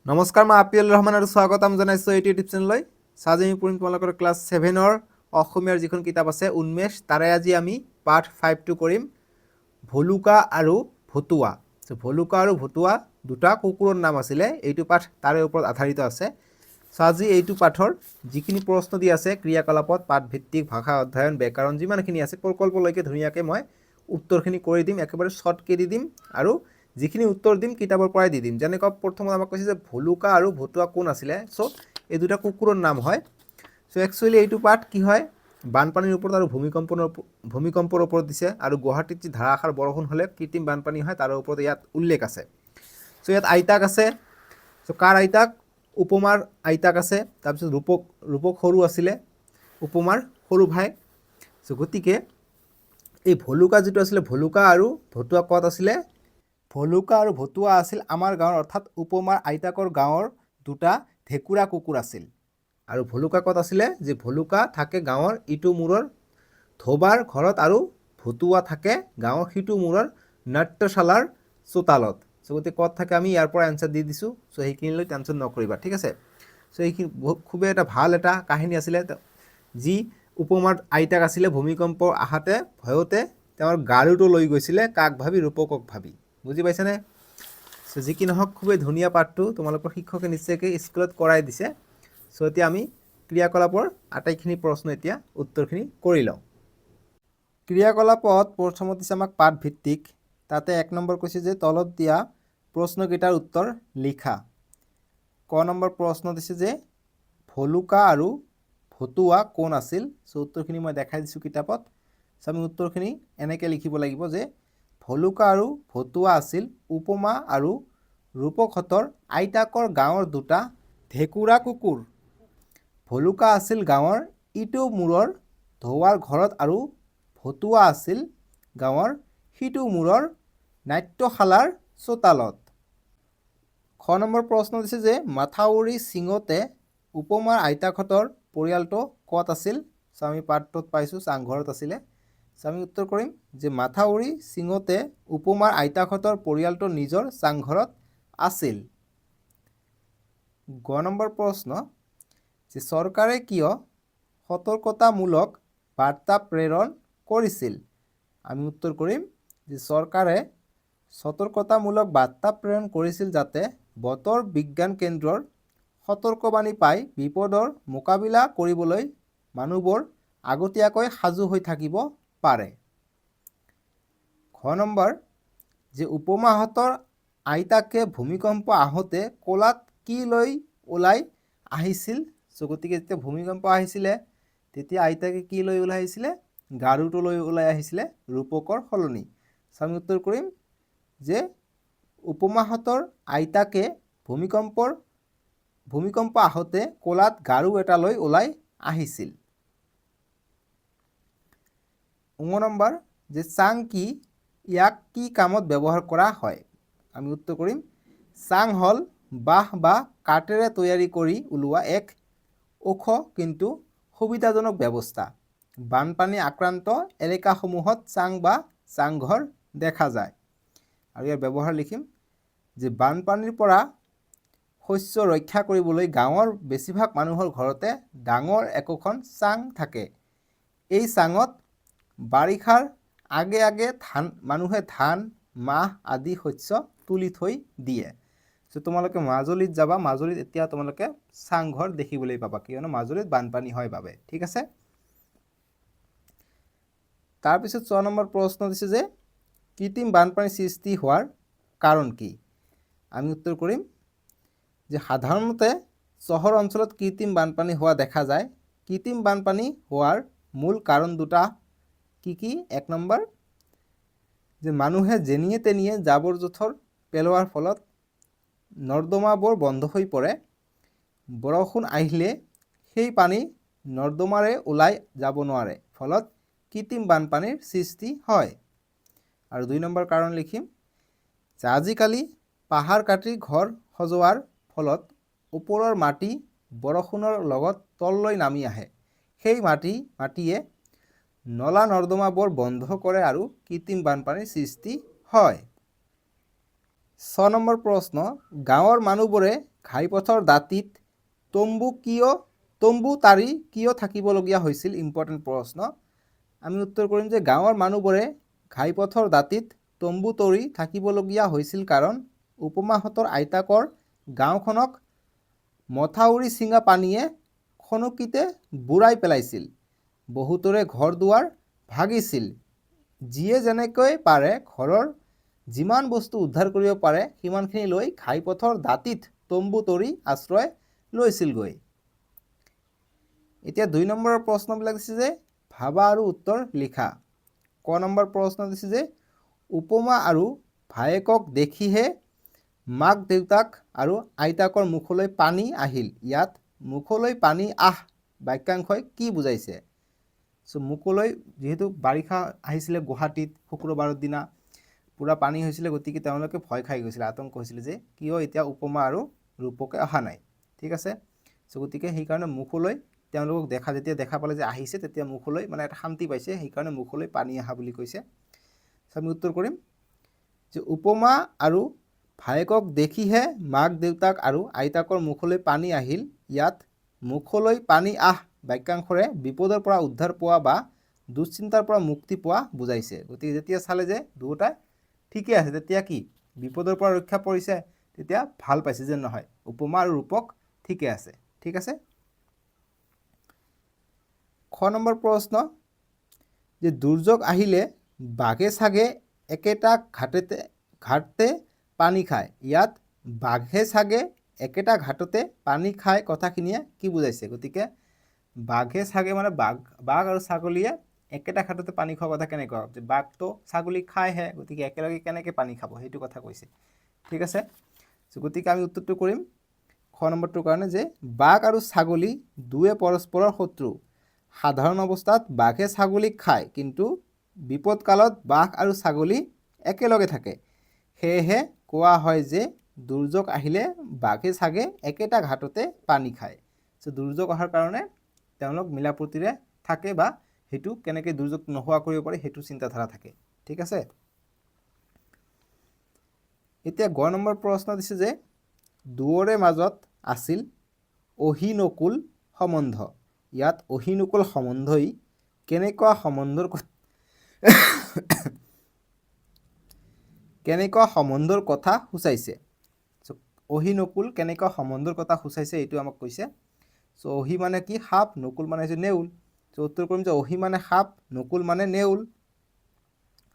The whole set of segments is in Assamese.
নমস্কাৰ, মই আপিল ৰহমান আৰু স্বাগতম জনাইছোঁ এইটো ইউটিউব চেনেললৈ। আজি আমি পঢ়িম তোমালোকৰ ক্লাছ 7ৰ অসমীয়াৰ যিখন কিতাপ আছে উন্মেষ, তাৰে আজি আমি পাঠ 5টো কৰিম, ভলুকা আৰু ভতুৱা। ভলুকা আৰু ভতুৱা দুটা কুকুৰৰ নাম আছিলে। এইটো পাঠ তাৰে ওপৰত আধাৰিত আছে। আজি এইটো পাঠৰ যিখিনি প্ৰশ্ন দি আছে ক্ৰিয়াকলাপত, পাঠভিত্তিক, ভাষা অধ্যয়ন, ব্যাকৰণ যিমানখিনি আছে প্ৰকল্পলৈকে ধুনীয়াকৈ মই উত্তৰখিনি কৰি দিম, একেবাৰে শ্বৰ্টকৈ দি দিম আৰু যিখিনি উত্তৰ দিম কিতাপৰ পৰাই দি দিম। যেনেকৈ প্ৰথমত আমাক কৈছে যে ভলুকা আৰু ভতুৱা কোন আছিলে। চ' এই দুটা কুকুৰৰ নাম হয়। চ' একচুৱেলি এইটো পাঠ কি হয়, বানপানীৰ ওপৰত আৰু ভূমিকম্পৰ ওপৰত দিছে, আৰু গুৱাহাটীত যি ধাৰাসাৰ বৰষুণ হ'লে কৃত্ৰিম বানপানী হয় তাৰ ওপৰত ইয়াত উল্লেখ আছে। চ' ইয়াত আইতাক আছে। চ' কাৰ আইতাক? উপমাৰ আইতাক আছে। তাৰপিছত ৰূপক সৰু আছিলে, উপমাৰ সৰু ভাই। চ' গতিকে এই ভলুকা যিটো আছিলে, ভলুকা আৰু ভতুৱা ক'ত আছিলে? ভলুকা আৰু ভতুৱা আছিল আমাৰ গাঁৱৰ, অৰ্থাৎ উপমাৰ আইতাকৰ গাঁৱৰ দুটা ঢেকুৰা কুকুৰ আছিল। আৰু ভলুকা ক'ত আছিলে? যে ভলুকা থাকে গাঁৱৰ ইটো মূৰৰ ধোবাৰ ঘৰত, আৰু ভতুৱা থাকে গাঁৱৰ সিটো মূৰৰ নাট্যশালাৰ চোতালত। চ' গতিকে ক'ত থাকে আমি ইয়াৰ পৰা এনচাৰ দি দিছোঁ। চ' সেইখিনিলৈ টেনশ্যন নকৰিবা, ঠিক আছে। চ' এইখিনি খুবেই এটা ভাল এটা কাহিনী আছিলে। যি উপমাৰ আইতাক আছিলে, ভূমিকম্প আহাতে ভয়তে তেওঁৰ গাৰুটো লৈ গৈছিলে, কাক ভাবি? ৰূপকক ভাবি। বুজি পাইছেনে? চ' যি কি নহওক খুবেই ধুনীয়া পাঠটো তোমালোকৰ শিক্ষকে নিশ্চয়কৈ স্কুলত কৰাই দিছে। চ' এতিয়া আমি ক্ৰিয়াকলাপৰ আটাইখিনি প্ৰশ্ন এতিয়া উত্তৰখিনি কৰি লওঁ। ক্ৰিয়াকলাপত প্ৰথমত দিছে আমাক পাঠভিত্তিক। তাতে 1 নম্বৰ কৈছে যে তলত দিয়া প্ৰশ্নকেইটাৰ উত্তৰ লিখা। ক নম্বৰ প্ৰশ্ন দিছে যে ভলুকা আৰু ভতুৱা কোন আছিল। চ' উত্তৰখিনি মই দেখাই দিছোঁ কিতাপত। চ' আমি উত্তৰখিনি এনেকৈ লিখিব লাগিব যে ভলুকা আৰু ভতুৱা আছিল উপমা আৰু ৰূপকহঁতৰ আইতাকৰ গাঁৱৰ দুটা ঢেকুৰা কুকুৰ। ভলুকা আছিল গাঁৱৰ ইটো মূৰৰ ধোৱাৰ ঘৰত, আৰু ভতুৱা আছিল গাঁৱৰ সিটো মূৰৰ নাট্যশালাৰ চোতালত। খ নম্বৰ প্ৰশ্ন দিছে যে মাথাউৰি ছিঙোতে উপমাৰ আইতাকহঁতৰ পৰিয়ালটো ক'ত আছিল। চ' আমি পাঠটোত পাইছোঁ চাংঘৰত আছিলে। চ' আমি উত্তৰ কৰিম যে মাথাউৰি ছিঙোতে উপমাৰ আইতাকহঁতৰ পৰিয়ালটো নিজৰ চাংঘৰত আছিল। গ নম্বৰ প্ৰশ্ন যে চৰকাৰে কিয় সতৰ্কতামূলক বাৰ্তা প্ৰেৰণ কৰিছিল। আমি উত্তৰ কৰিম যে চৰকাৰে সতৰ্কতামূলক বাৰ্তা প্ৰেৰণ কৰিছিল যাতে বতৰ বিজ্ঞান কেন্দ্ৰৰ সতৰ্কবাণী পাই বিপদৰ মোকাবিলা কৰিবলৈ মানুহবোৰ আগতীয়াকৈ সাজু হৈ থাকিব পাৰে। ঘ নম্বৰ যে উপমাহঁতৰ আইতাকে ভূমিকম্প আহোঁতে কোলাত কি লৈ ওলাই আহিছিল। চ' গতিকে যেতিয়া ভূমিকম্প আহিছিলে তেতিয়া আইতাকে কি লৈ ওলাই আহিছিলে? গাৰুটো লৈ ওলাই আহিছিলে ৰূপকৰ সলনি। চ' আমি উত্তৰ কৰিম যে উপমাহঁতৰ আইতাকে ভূমিকম্প আহোঁতে কোলাত গাৰু এটা লৈ ওলাই আহিছিল। ঙ নম্বৰ যে চাং কি, ইয়াক কি কামত ব্যৱহাৰ কৰা হয়। আমি উত্তৰ কৰিম চাং হ'ল বাঁহ বা কাঠেৰে তৈয়াৰী কৰি ওলোৱা এক ওখ কিন্তু সুবিধাজনক ব্যৱস্থা। বানপানী আক্ৰান্ত এলেকাসমূহত চাং বা চাংঘৰ দেখা যায়। আৰু ইয়াৰ ব্যৱহাৰ লিখিম যে বানপানীৰ পৰা শস্য ৰক্ষা কৰিবলৈ গাঁৱৰ বেছিভাগ মানুহৰ ঘৰতে ডাঙৰ একোখন চাং থাকে। এই চাঙত বাৰিষাৰ আগে আগে মানুহে ধান, মাহ আদি শস্য তুলি থৈ দিয়ে। চ' তোমালোকে মাজুলীত যাবা, মাজুলীত এতিয়া তোমালোকে চাংঘৰ দেখিবলৈ পাবা, কিয়নো মাজুলীত বানপানী হয় বাবে, ঠিক আছে। তাৰপিছত 6 নম্বৰ প্ৰশ্ন দিছে যে কৃত্ৰিম বানপানী সৃষ্টি হোৱাৰ কাৰণ কি। আমি উত্তৰ কৰিম যে সাধাৰণতে চহৰ অঞ্চলত কৃত্ৰিম বানপানী হোৱা দেখা যায়। কৃত্ৰিম বানপানী হোৱাৰ মূল কাৰণ দুটা কি কি? 1 নম্বৰ যে মানুহে যেনিয়ে তেনিয়ে জাবৰ জোথৰ পেলোৱাৰ ফলত নৰ্দমাবোৰ বন্ধ হৈ পৰে। বৰষুণ আহিলে সেই পানী নৰ্দমাৰে ওলাই যাব নোৱাৰে, ফলত কৃত্ৰিম বানপানীৰ সৃষ্টি হয়। আৰু 2 নম্বৰ কাৰণ লিখিম যে আজিকালি পাহাৰ কাটি ঘৰ সজোৱাৰ ফলত ওপৰৰ মাটি বৰষুণৰ লগত তললৈ নামি আহে। সেই মাটিয়ে নলা নৰ্দমাবোৰ বন্ধ কৰে আৰু কৃত্ৰিম বানপানীৰ সৃষ্টি হয়। 6 নম্বৰ প্ৰশ্ন গাঁৱৰ মানুহবোৰে ঘাইপথৰ দাঁতিত তম্বু তাৰি কিয় থাকিবলগীয়া হৈছিল? ইম্পৰ্টেণ্ট প্ৰশ্ন। আমি উত্তৰ কৰিম যে গাঁৱৰ মানুহবোৰে ঘাইপথৰ দাঁতিত তম্বু তৰি থাকিবলগীয়া হৈছিল কাৰণ উপমাহঁতৰ আইতাকৰ গাঁওখনক মথাউৰি ছিঙা পানীয়ে খনকিতে বুৰাই পেলাইছিল। বহুতৰে ঘৰ দুৱাৰ ভাগিছিল। যিয়ে যেনেকৈ পাৰে ঘৰৰ যিমান বস্তু উদ্ধাৰ কৰিব পাৰে সিমানখিনি লৈ ঘাইপথৰ দাঁতিত তম্বু তৰি আশ্ৰয় লৈছিলগৈ। এতিয়া 2 নম্বৰৰ প্ৰশ্নবিলাক দিছে যে ভাবা আৰু উত্তৰ লিখা। ক নম্বৰ প্ৰশ্ন দিছে যে উপমা আৰু ভায়েকক দেখিহে মাক দেউতাক আৰু আইতাকৰ মুখলৈ পানী আহিল। ইয়াত মুখলৈ পানী বাক্যাংশই কি বুজাইছে? মুখলৈ যেহেতু বাৰিষা আহিছিলে গুৱাহাটীত শুক্ৰবাৰৰ দিনা পুৰা পানী হৈছিলে, গতিকে তেওঁলোকে ভয় খাই গৈছিলে, আতংক হৈছিলে যে কিয় এতিয়া উপমা আৰু ৰূপকে অহা নাই। ঠিক আছে, গতিকে সেইকাৰণে মুখলৈ তেওঁলোকক যেতিয়া দেখা পালে যে আহিছে তেতিয়া মুখলৈ মানে এটা শান্তি পাইছে, সেইকাৰণে মুখলৈ পানী অহা বুলি কৈছে। আমি উত্তৰ কৰিম যে উপমা আৰু ভায়েকক দেখিহে মাক দেউতাক আৰু আইতাকৰ মুখলৈ পানী আহিল। ইয়াত মুখলৈ পানী বাক্যাংশৰে বিপদৰ পৰা উদ্ধাৰ পোৱা বা দুশ্চিন্তাৰ পৰা মুক্তি পোৱা বুজাইছে। গতিকে যেতিয়া চালে যে দুয়োটাই ঠিকে আছে, তেতিয়া কি বিপদৰ পৰা ৰক্ষা পৰিছে, তেতিয়া ভাল পাইছে যে নহয় উপমা আৰু ৰূপক ঠিকে আছে। ঠিক আছে। খ নম্বৰ প্ৰশ্ন যে দুৰ্যোগ আহিলে বাঘে চাগে একেটা ঘাটতে পানী খায়। ইয়াত বাঘে চাগে একেটা ঘাটতে পানী খায় কথাখিনিয়ে কি বুজাইছে? গতিকে বাঘে চাগে মানে বাঘ আৰু ছাগলীয়ে একেটা ঘাটতে পানী খোৱা কথা কেনেকুৱা? যে বাঘটো ছাগলী খায়হে, গতিকে একেলগে কেনেকৈ পানী খাব সেইটো কথা কৈছে। ঠিক আছে, গতিকে আমি উত্তৰটো কৰিম খ নম্বৰটোৰ কাৰণে যে বাঘ আৰু ছাগলী দুয়ে পৰস্পৰৰ শত্ৰু। সাধাৰণ অৱস্থাত বাঘে ছাগলীক খায়, কিন্তু বিপদকালত বাঘ আৰু ছাগলী একেলগে থাকে। সেয়েহে কোৱা হয় যে দুৰ্যোগ আহিলে বাঘে ছাগে একেটা ঘাটতে পানী খায়। দুৰ্যোগ অহাৰ কাৰণে তেওঁলোক মিলাপ্ৰীতিৰে থাকে বা সেইটো কেনেকৈ দুৰ্যোগ নোহোৱা কৰিব পাৰে সেইটো চিন্তাধাৰা থাকে। ঠিক আছে। এতিয়া গ নম্বৰ প্ৰশ্ন দিছে যে দুয়োৰে মাজত আছিল অহিনকুল সম্বন্ধ। ইয়াত অহিনকুল সম্বন্ধই কেনেকুৱা সম্বন্ধৰ কথা সূচাইছে? অহিনকুল কেনেকুৱা সম্বন্ধৰ কথা সূচাইছে এইটো আমাক কৈছে। অহি মানে কি? সাপ। নকুল মানে হৈছে নেউল। উত্তৰ কৰিম যে অহি মানে সাপ, নকুল মানে নেউল।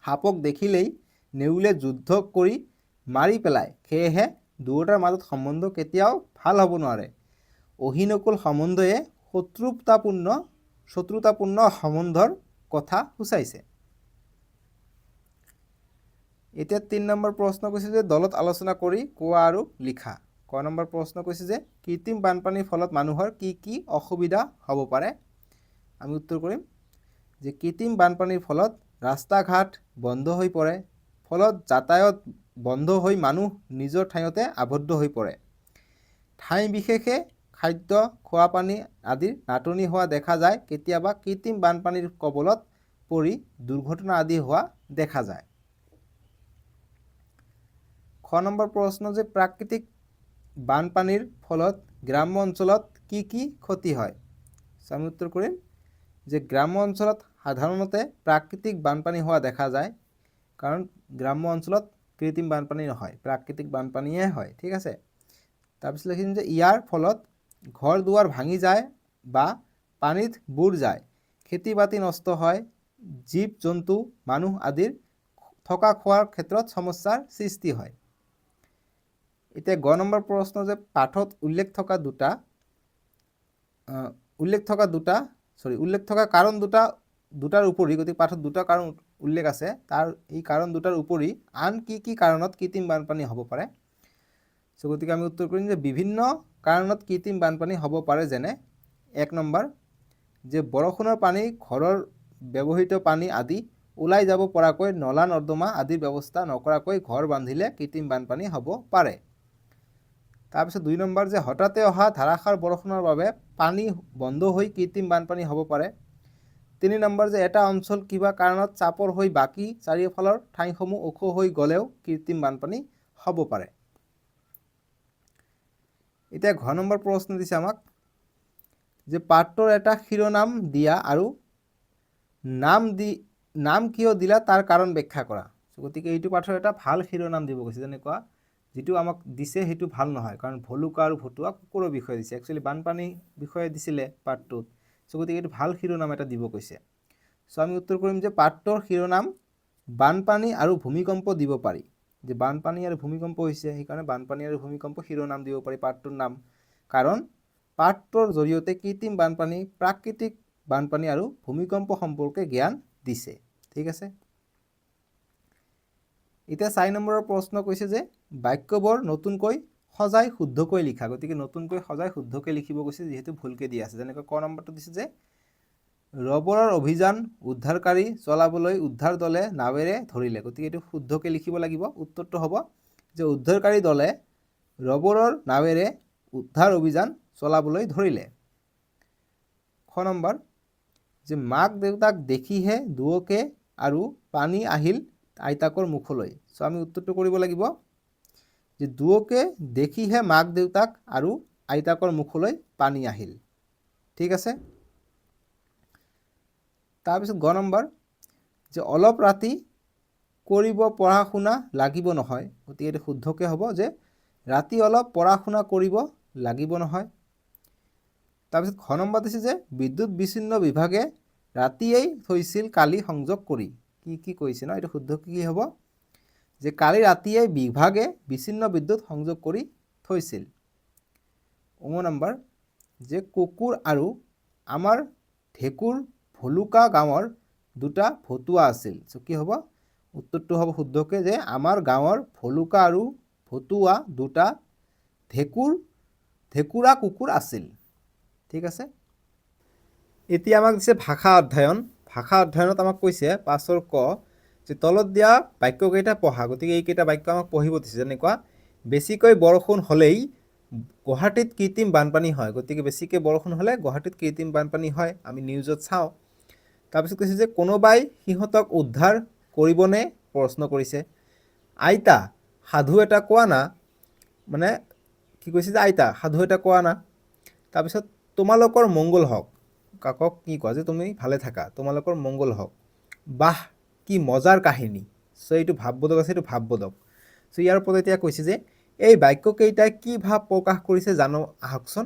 সাপক দেখিলেই নেউলে যুদ্ধ কৰি মাৰি পেলায়, সেয়েহে দুয়োটাৰ মাজত সম্বন্ধ কেতিয়াও ভাল হ'ব নোৱাৰে। অহিনকুল সম্বন্ধয়ে শত্ৰুতাপূৰ্ণ সম্বন্ধৰ কথা সূচাইছে। এতিয়া 3 নম্বৰ প্ৰশ্ন কৈছে যে দলত আলোচনা কৰি কোৱা আৰু লিখা। ক নম্বৰ প্ৰশ্ন কৈছে যে কৃত্ৰিম বানপানীৰ ফলত মানুহৰ কি কি অসুবিধা হ'ব পাৰে? আমি উত্তৰ কৰিম যে কৃত্ৰিম বানপানীৰ ফলত ৰাস্তা ঘাট বন্ধ হৈ পৰে, ফলত যাতায়াত বন্ধ হৈ মানুহ নিজৰ ঠাইতে আবদ্ধ হৈ পৰে। ঠাই বিশেষে খাদ্য, খোৱা পানী আদিৰ নাটনি হোৱা দেখা যায়। কেতিয়াবা কৃত্ৰিম বানপানীৰ কবলত পৰি দুৰ্ঘটনা আদি হোৱা দেখা যায়। খ নম্বৰ প্ৰশ্ন যে প্ৰাকৃতিক বানপানীৰ ফলত গ্ৰাম্য অঞ্চলত কি কি ক্ষতি হয়? আমি উত্তৰ কৰিম যে গ্ৰাম্য অঞ্চলত সাধাৰণতে প্ৰাকৃতিক বানপানী হোৱা দেখা যায়, কাৰণ গ্ৰাম্য অঞ্চলত কৃত্ৰিম বানপানী নহয়, প্ৰাকৃতিক বানপানীয়ে হয়। ঠিক আছে। তাৰপিছত লিখিম যে ইয়াৰ ফলত ঘৰ দুৱাৰ ভাঙি যায় বা পানীত বুৰ যায়, খেতি বাতি নষ্ট হয়, জীৱ জন্তু মানুহ আদিৰ থকা খোৱাৰ ক্ষেত্ৰত সমস্যাৰ সৃষ্টি হয়। এতিয়া গ নম্বৰ প্ৰশ্ন যে পাঠত উল্লেখ থকা কাৰণ দুটাৰ উপৰি, গতিকে পাঠত দুটা কাৰণ উল্লেখ আছে, এই কাৰণ দুটাৰ উপৰি আন কি কি কাৰণত কৃত্ৰিম বানপানী হ'ব পাৰে? গতিকে আমি উত্তৰ কৰিম যে বিভিন্ন কাৰণত কৃত্ৰিম বানপানী হ'ব পাৰে। যেনে 1 নম্বৰ যে বৰষুণৰ পানী, ঘৰৰ ব্যৱহৃত পানী আদি ওলাই যাব পৰাকৈ নলা নৰ্দমা আদিৰ ব্যৱস্থা নকৰাকৈ ঘৰ বান্ধিলে কৃত্ৰিম বানপানী হ'ব পাৰে। তাৰপিছত 2 নম্বৰ যে হঠাতে অহা ধাৰাসাৰ বৰষুণৰ বাবে পানী বন্ধ হৈ কৃত্ৰিম বানপানী হ'ব পাৰে। 3 নম্বৰ যে এটা অঞ্চল কিবা কাৰণত চাপৰ হৈ বাকী চাৰিওফালৰ ঠাইসমূহ ওখ হৈ গ'লেও কৃত্ৰিম বানপানী হ'ব পাৰে। এতিয়া ঘ নম্বৰ প্ৰশ্ন দিছে আমাক যে পাঠটোৰ এটা শিৰোনাম দিয়া আৰু নাম কিয় দিলা তাৰ কাৰণ ব্যাখ্যা কৰা। গতিকে এইটো পাঠৰ এটা ভাল শিৰোনাম দিব কৈছে, যেনেকুৱা যিটো আমাক দিছে সেইটো ভাল নহয়, কাৰণ ভলুকা আৰু ভতুৱা কুকুৰৰ বিষয়ে দিছে, একচুৱেলি বানপানী বিষয়ে দিছিলে পাঠটোত। গতিকে এইটো ভাল শিৰোনাম এটা দিব কৈছে। আমি উত্তৰ কৰিম যে পাঠটোৰ শিৰোনাম বানপানী আৰু ভূমিকম্প দিব পাৰি। যে বানপানী আৰু ভূমিকম্প হৈছে, সেইকাৰণে বানপানী আৰু ভূমিকম্প শিৰোনাম দিব পাৰি পাঠটোৰ নাম, কাৰণ পাঠটোৰ জৰিয়তে কৃত্ৰিম বানপানী, প্ৰাকৃতিক বানপানী আৰু ভূমিকম্প সম্পৰ্কে জ্ঞান দিছে। ঠিক আছে। এতিয়া 4 নম্বৰৰ প্ৰশ্ন কৈছে যে বাক্যবোৰ নতুনকৈ সজাই শুদ্ধকৈ লিখা। গতিকে নতুনকৈ সজাই শুদ্ধকৈ লিখিব কৈছে, যিহেতু ভুলকৈ দিয়া আছে। যেনেকৈ ক নম্বৰটো দিছে যে ৰবৰৰ অভিযান উদ্ধাৰকাৰী চলাবলৈ উদ্ধাৰ দলে নাৱেৰে ধৰিলে। গতিকে এইটো শুদ্ধকৈ লিখিব লাগিব। উত্তৰটো হ'ব যে উদ্ধাৰকাৰী দলে ৰবৰৰ নাৱেৰে উদ্ধাৰ অভিযান চলাবলৈ ধৰিলে। খ নম্বৰ যে মাক দেউতাক দেখিহে দুয়োকে আৰু পানী আহিল আইতাকৰ মুখলৈ। আমি উত্তৰটো কৰিব লাগিব যে দুয়োকে দেখিহে মাক দেউতাক আৰু আইতাকৰ মুখলৈ পানী আহিল। ঠিক আছে। তাৰপিছত গ নম্বৰ যে অলপ ৰাতি কৰিব পঢ়া শুনা লাগিব নহয়। গতিকে এইটো শুদ্ধকৈ হ'ব যে ৰাতি অলপ পঢ়া শুনা কৰিব লাগিব নহয়। তাৰপিছত খ নম্বৰ দিছে যে বিদ্যুৎ বিচ্ছিন্ন বিভাগে ৰাতিয়েই থৈছিল কালি সংযোগ কৰি। কি কৈছে ন, এইটো শুদ্ধ কি হ'ব যে কালি ৰাতিয়েই বিভাগে বিচ্ছিন্ন বিদ্যুৎ সংযোগ কৰি থৈছিল। ঙ নম্বৰ যে কুকুৰ আৰু আমাৰ ঢেকুৰ ভলুকা গাঁৱৰ দুটা ভতুৱা আছিল। কি হ'ব? উত্তৰটো হ'ব শুদ্ধকৈ যে আমাৰ গাঁৱৰ ভলুকা আৰু ভতুৱা দুটা ঢেকুৰা কুকুৰ আছিল। ঠিক আছে। এতিয়া আমাক দিছে ভাষা অধ্যয়ন। ভাষা অধ্যয়নত আমাক কৈছে 5ৰ ক যে তলত দিয়া বাক্যকেইটা পঢ়া। গতিকে এইকেইটা বাক্য আমাক পঢ়িব দিছে। যেনেকুৱা বেছিকৈ বৰষুণ হ'লেই গুৱাহাটীত কৃত্ৰিম বানপানী হয়। গতিকে বেছিকৈ বৰষুণ হ'লে গুৱাহাটীত কৃত্ৰিম বানপানী হয়, আমি নিউজত চাওঁ। তাৰপিছত কৈছে যে কোনোবাই সিহঁতক উদ্ধাৰ কৰিবনে, প্ৰশ্ন কৰিছে। আইতা সাধু এটা কোৱা না, মানে কি কৈছে যে আইতা সাধু এটা কোৱা না। তাৰপিছত তোমালোকৰ মংগল হওক, কাকক কি কোৱা যে তুমি ভালে থাকা, তোমালোকৰ মংগল হওক। বাহ কি মজাৰ কাহিনী। এইটো ভাৱবোধক আছে, এইটো ভাৱবোধক। ইয়াৰ ওপৰত এতিয়া কৈছে যে এই বাক্যকেইটাই কি ভাৱ প্ৰকাশ কৰিছে জানো আহকচোন।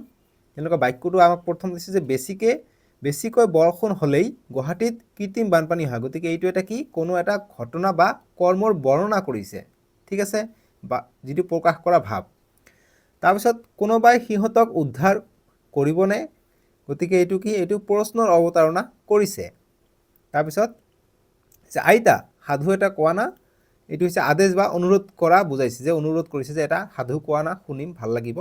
তেনেকুৱা বাক্যটো আমাক প্ৰথম দিছে যে বেছিকৈ বৰষুণ হ'লেই গুৱাহাটীত কৃত্ৰিম বানপানী হয়। গতিকে এইটো এটা কি, কোনো এটা ঘটনা বা কৰ্মৰ বৰ্ণনা কৰিছে। ঠিক আছে, বা যিটো প্ৰকাশ কৰা ভাৱ। তাৰপিছত কোনোবাই সিহঁতক উদ্ধাৰ কৰিবনে। গতিকে এইটো কি, এইটো প্ৰশ্নৰ অৱতাৰণা কৰিছে। তাৰপিছত যে আইতা সাধু এটা কোৱা না, এইটো হৈছে আদেশ বা অনুৰোধ কৰা বুজাইছে, যে অনুৰোধ কৰিছে যে এটা সাধু কোৱা না, শুনিম ভাল লাগিব।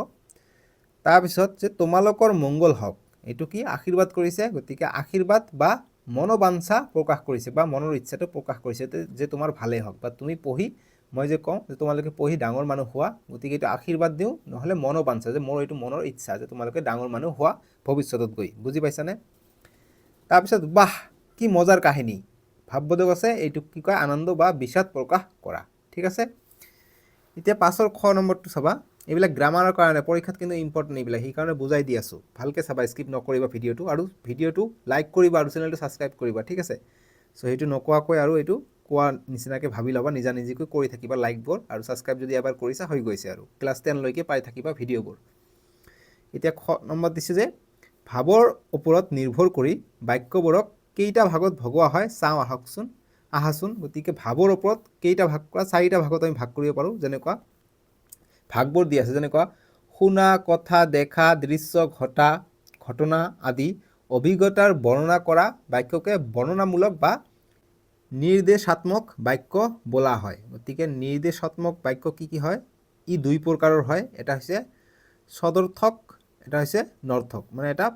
তাৰপিছত যে তোমালোকৰ মংগল হওক, এইটো কি আশীৰ্বাদ কৰিছে। গতিকে আশীৰ্বাদ বা মনোবাঞ্ছা প্ৰকাশ কৰিছে, বা মনৰ ইচ্ছাটো প্ৰকাশ কৰিছে যে তোমাৰ ভালেই হওক, বা তুমি পঢ়ি, মই যে কওঁ যে তোমালোকে পঢ়ি ডাঙৰ মানুহ হোৱা। গতিকে এইটো আশীৰ্বাদ দিওঁ, নহ'লে মনোবাঞ্ছা, যে মোৰ এইটো মনৰ ইচ্ছা যে তোমালোকে ডাঙৰ মানুহ হোৱা ভৱিষ্যতত গৈ। বুজি পাইছানে? তাৰপিছত বাহ কি মজাৰ কাহিনী, ভাৱবোধক আছে। এইটো কি কয়, আনন্দ বা বিষাদ প্ৰকাশ কৰা। ঠিক আছে। এতিয়া 5ৰ খ নম্বৰটো চাবা। এইবিলাক গ্ৰামাৰৰ কাৰণে পৰীক্ষাত কিন্তু ইম্পৰ্টেণ্ট এইবিলাক, সেইকাৰণে বুজাই দি আছোঁ। ভালকৈ চাবা, স্কিপ নকৰিবা ভিডিঅ'টো, আৰু ভিডিঅ'টো লাইক কৰিবা আৰু চেনেলটো ছাবস্ক্ৰাইব কৰিবা। ঠিক আছে। সেইটো নোকোৱাকৈ আৰু এইটো কোৱা নিচিনাকৈ ভাবি ল'বা, নিজা নিজিকৈ কৰি থাকিবা লাইকবোৰ, আৰু ছাবস্ক্ৰাইব যদি এবাৰ কৰিছা হৈ গৈছে, আৰু ক্লাছ 10লৈকে পাই থাকিবা ভিডিঅ'বোৰ। এতিয়া খ নম্বৰ দিছে যে ভাৱৰ ওপৰত নিৰ্ভৰ কৰি বাক্যবোৰক কেইটা ভাগত ভগোৱা হয় চাওঁ আহাচোন। গতিকে ভাৱৰ ওপৰত কেইটা ভাগ কৰা, 4টা ভাগত আমি ভাগ কৰিব পাৰোঁ। যেনেকুৱা ভাগবোৰ দি আছে, যেনেকুৱা শুনা, কথা, দেখা, দৃশ্য, ঘটনা আদি অভিজ্ঞতাৰ বৰ্ণনা কৰা বাক্যকে বৰ্ণনামূলক বা নিৰ্দেশাত্মক বাক্য বোলা হয়। গতিকে নিৰ্দেশাত্মক বাক্য কি হয়, ই 2 প্ৰকাৰৰ হয়। এটা হৈছে সদৰ্থক, এটা হৈছে নৰ্থক, মানে এটা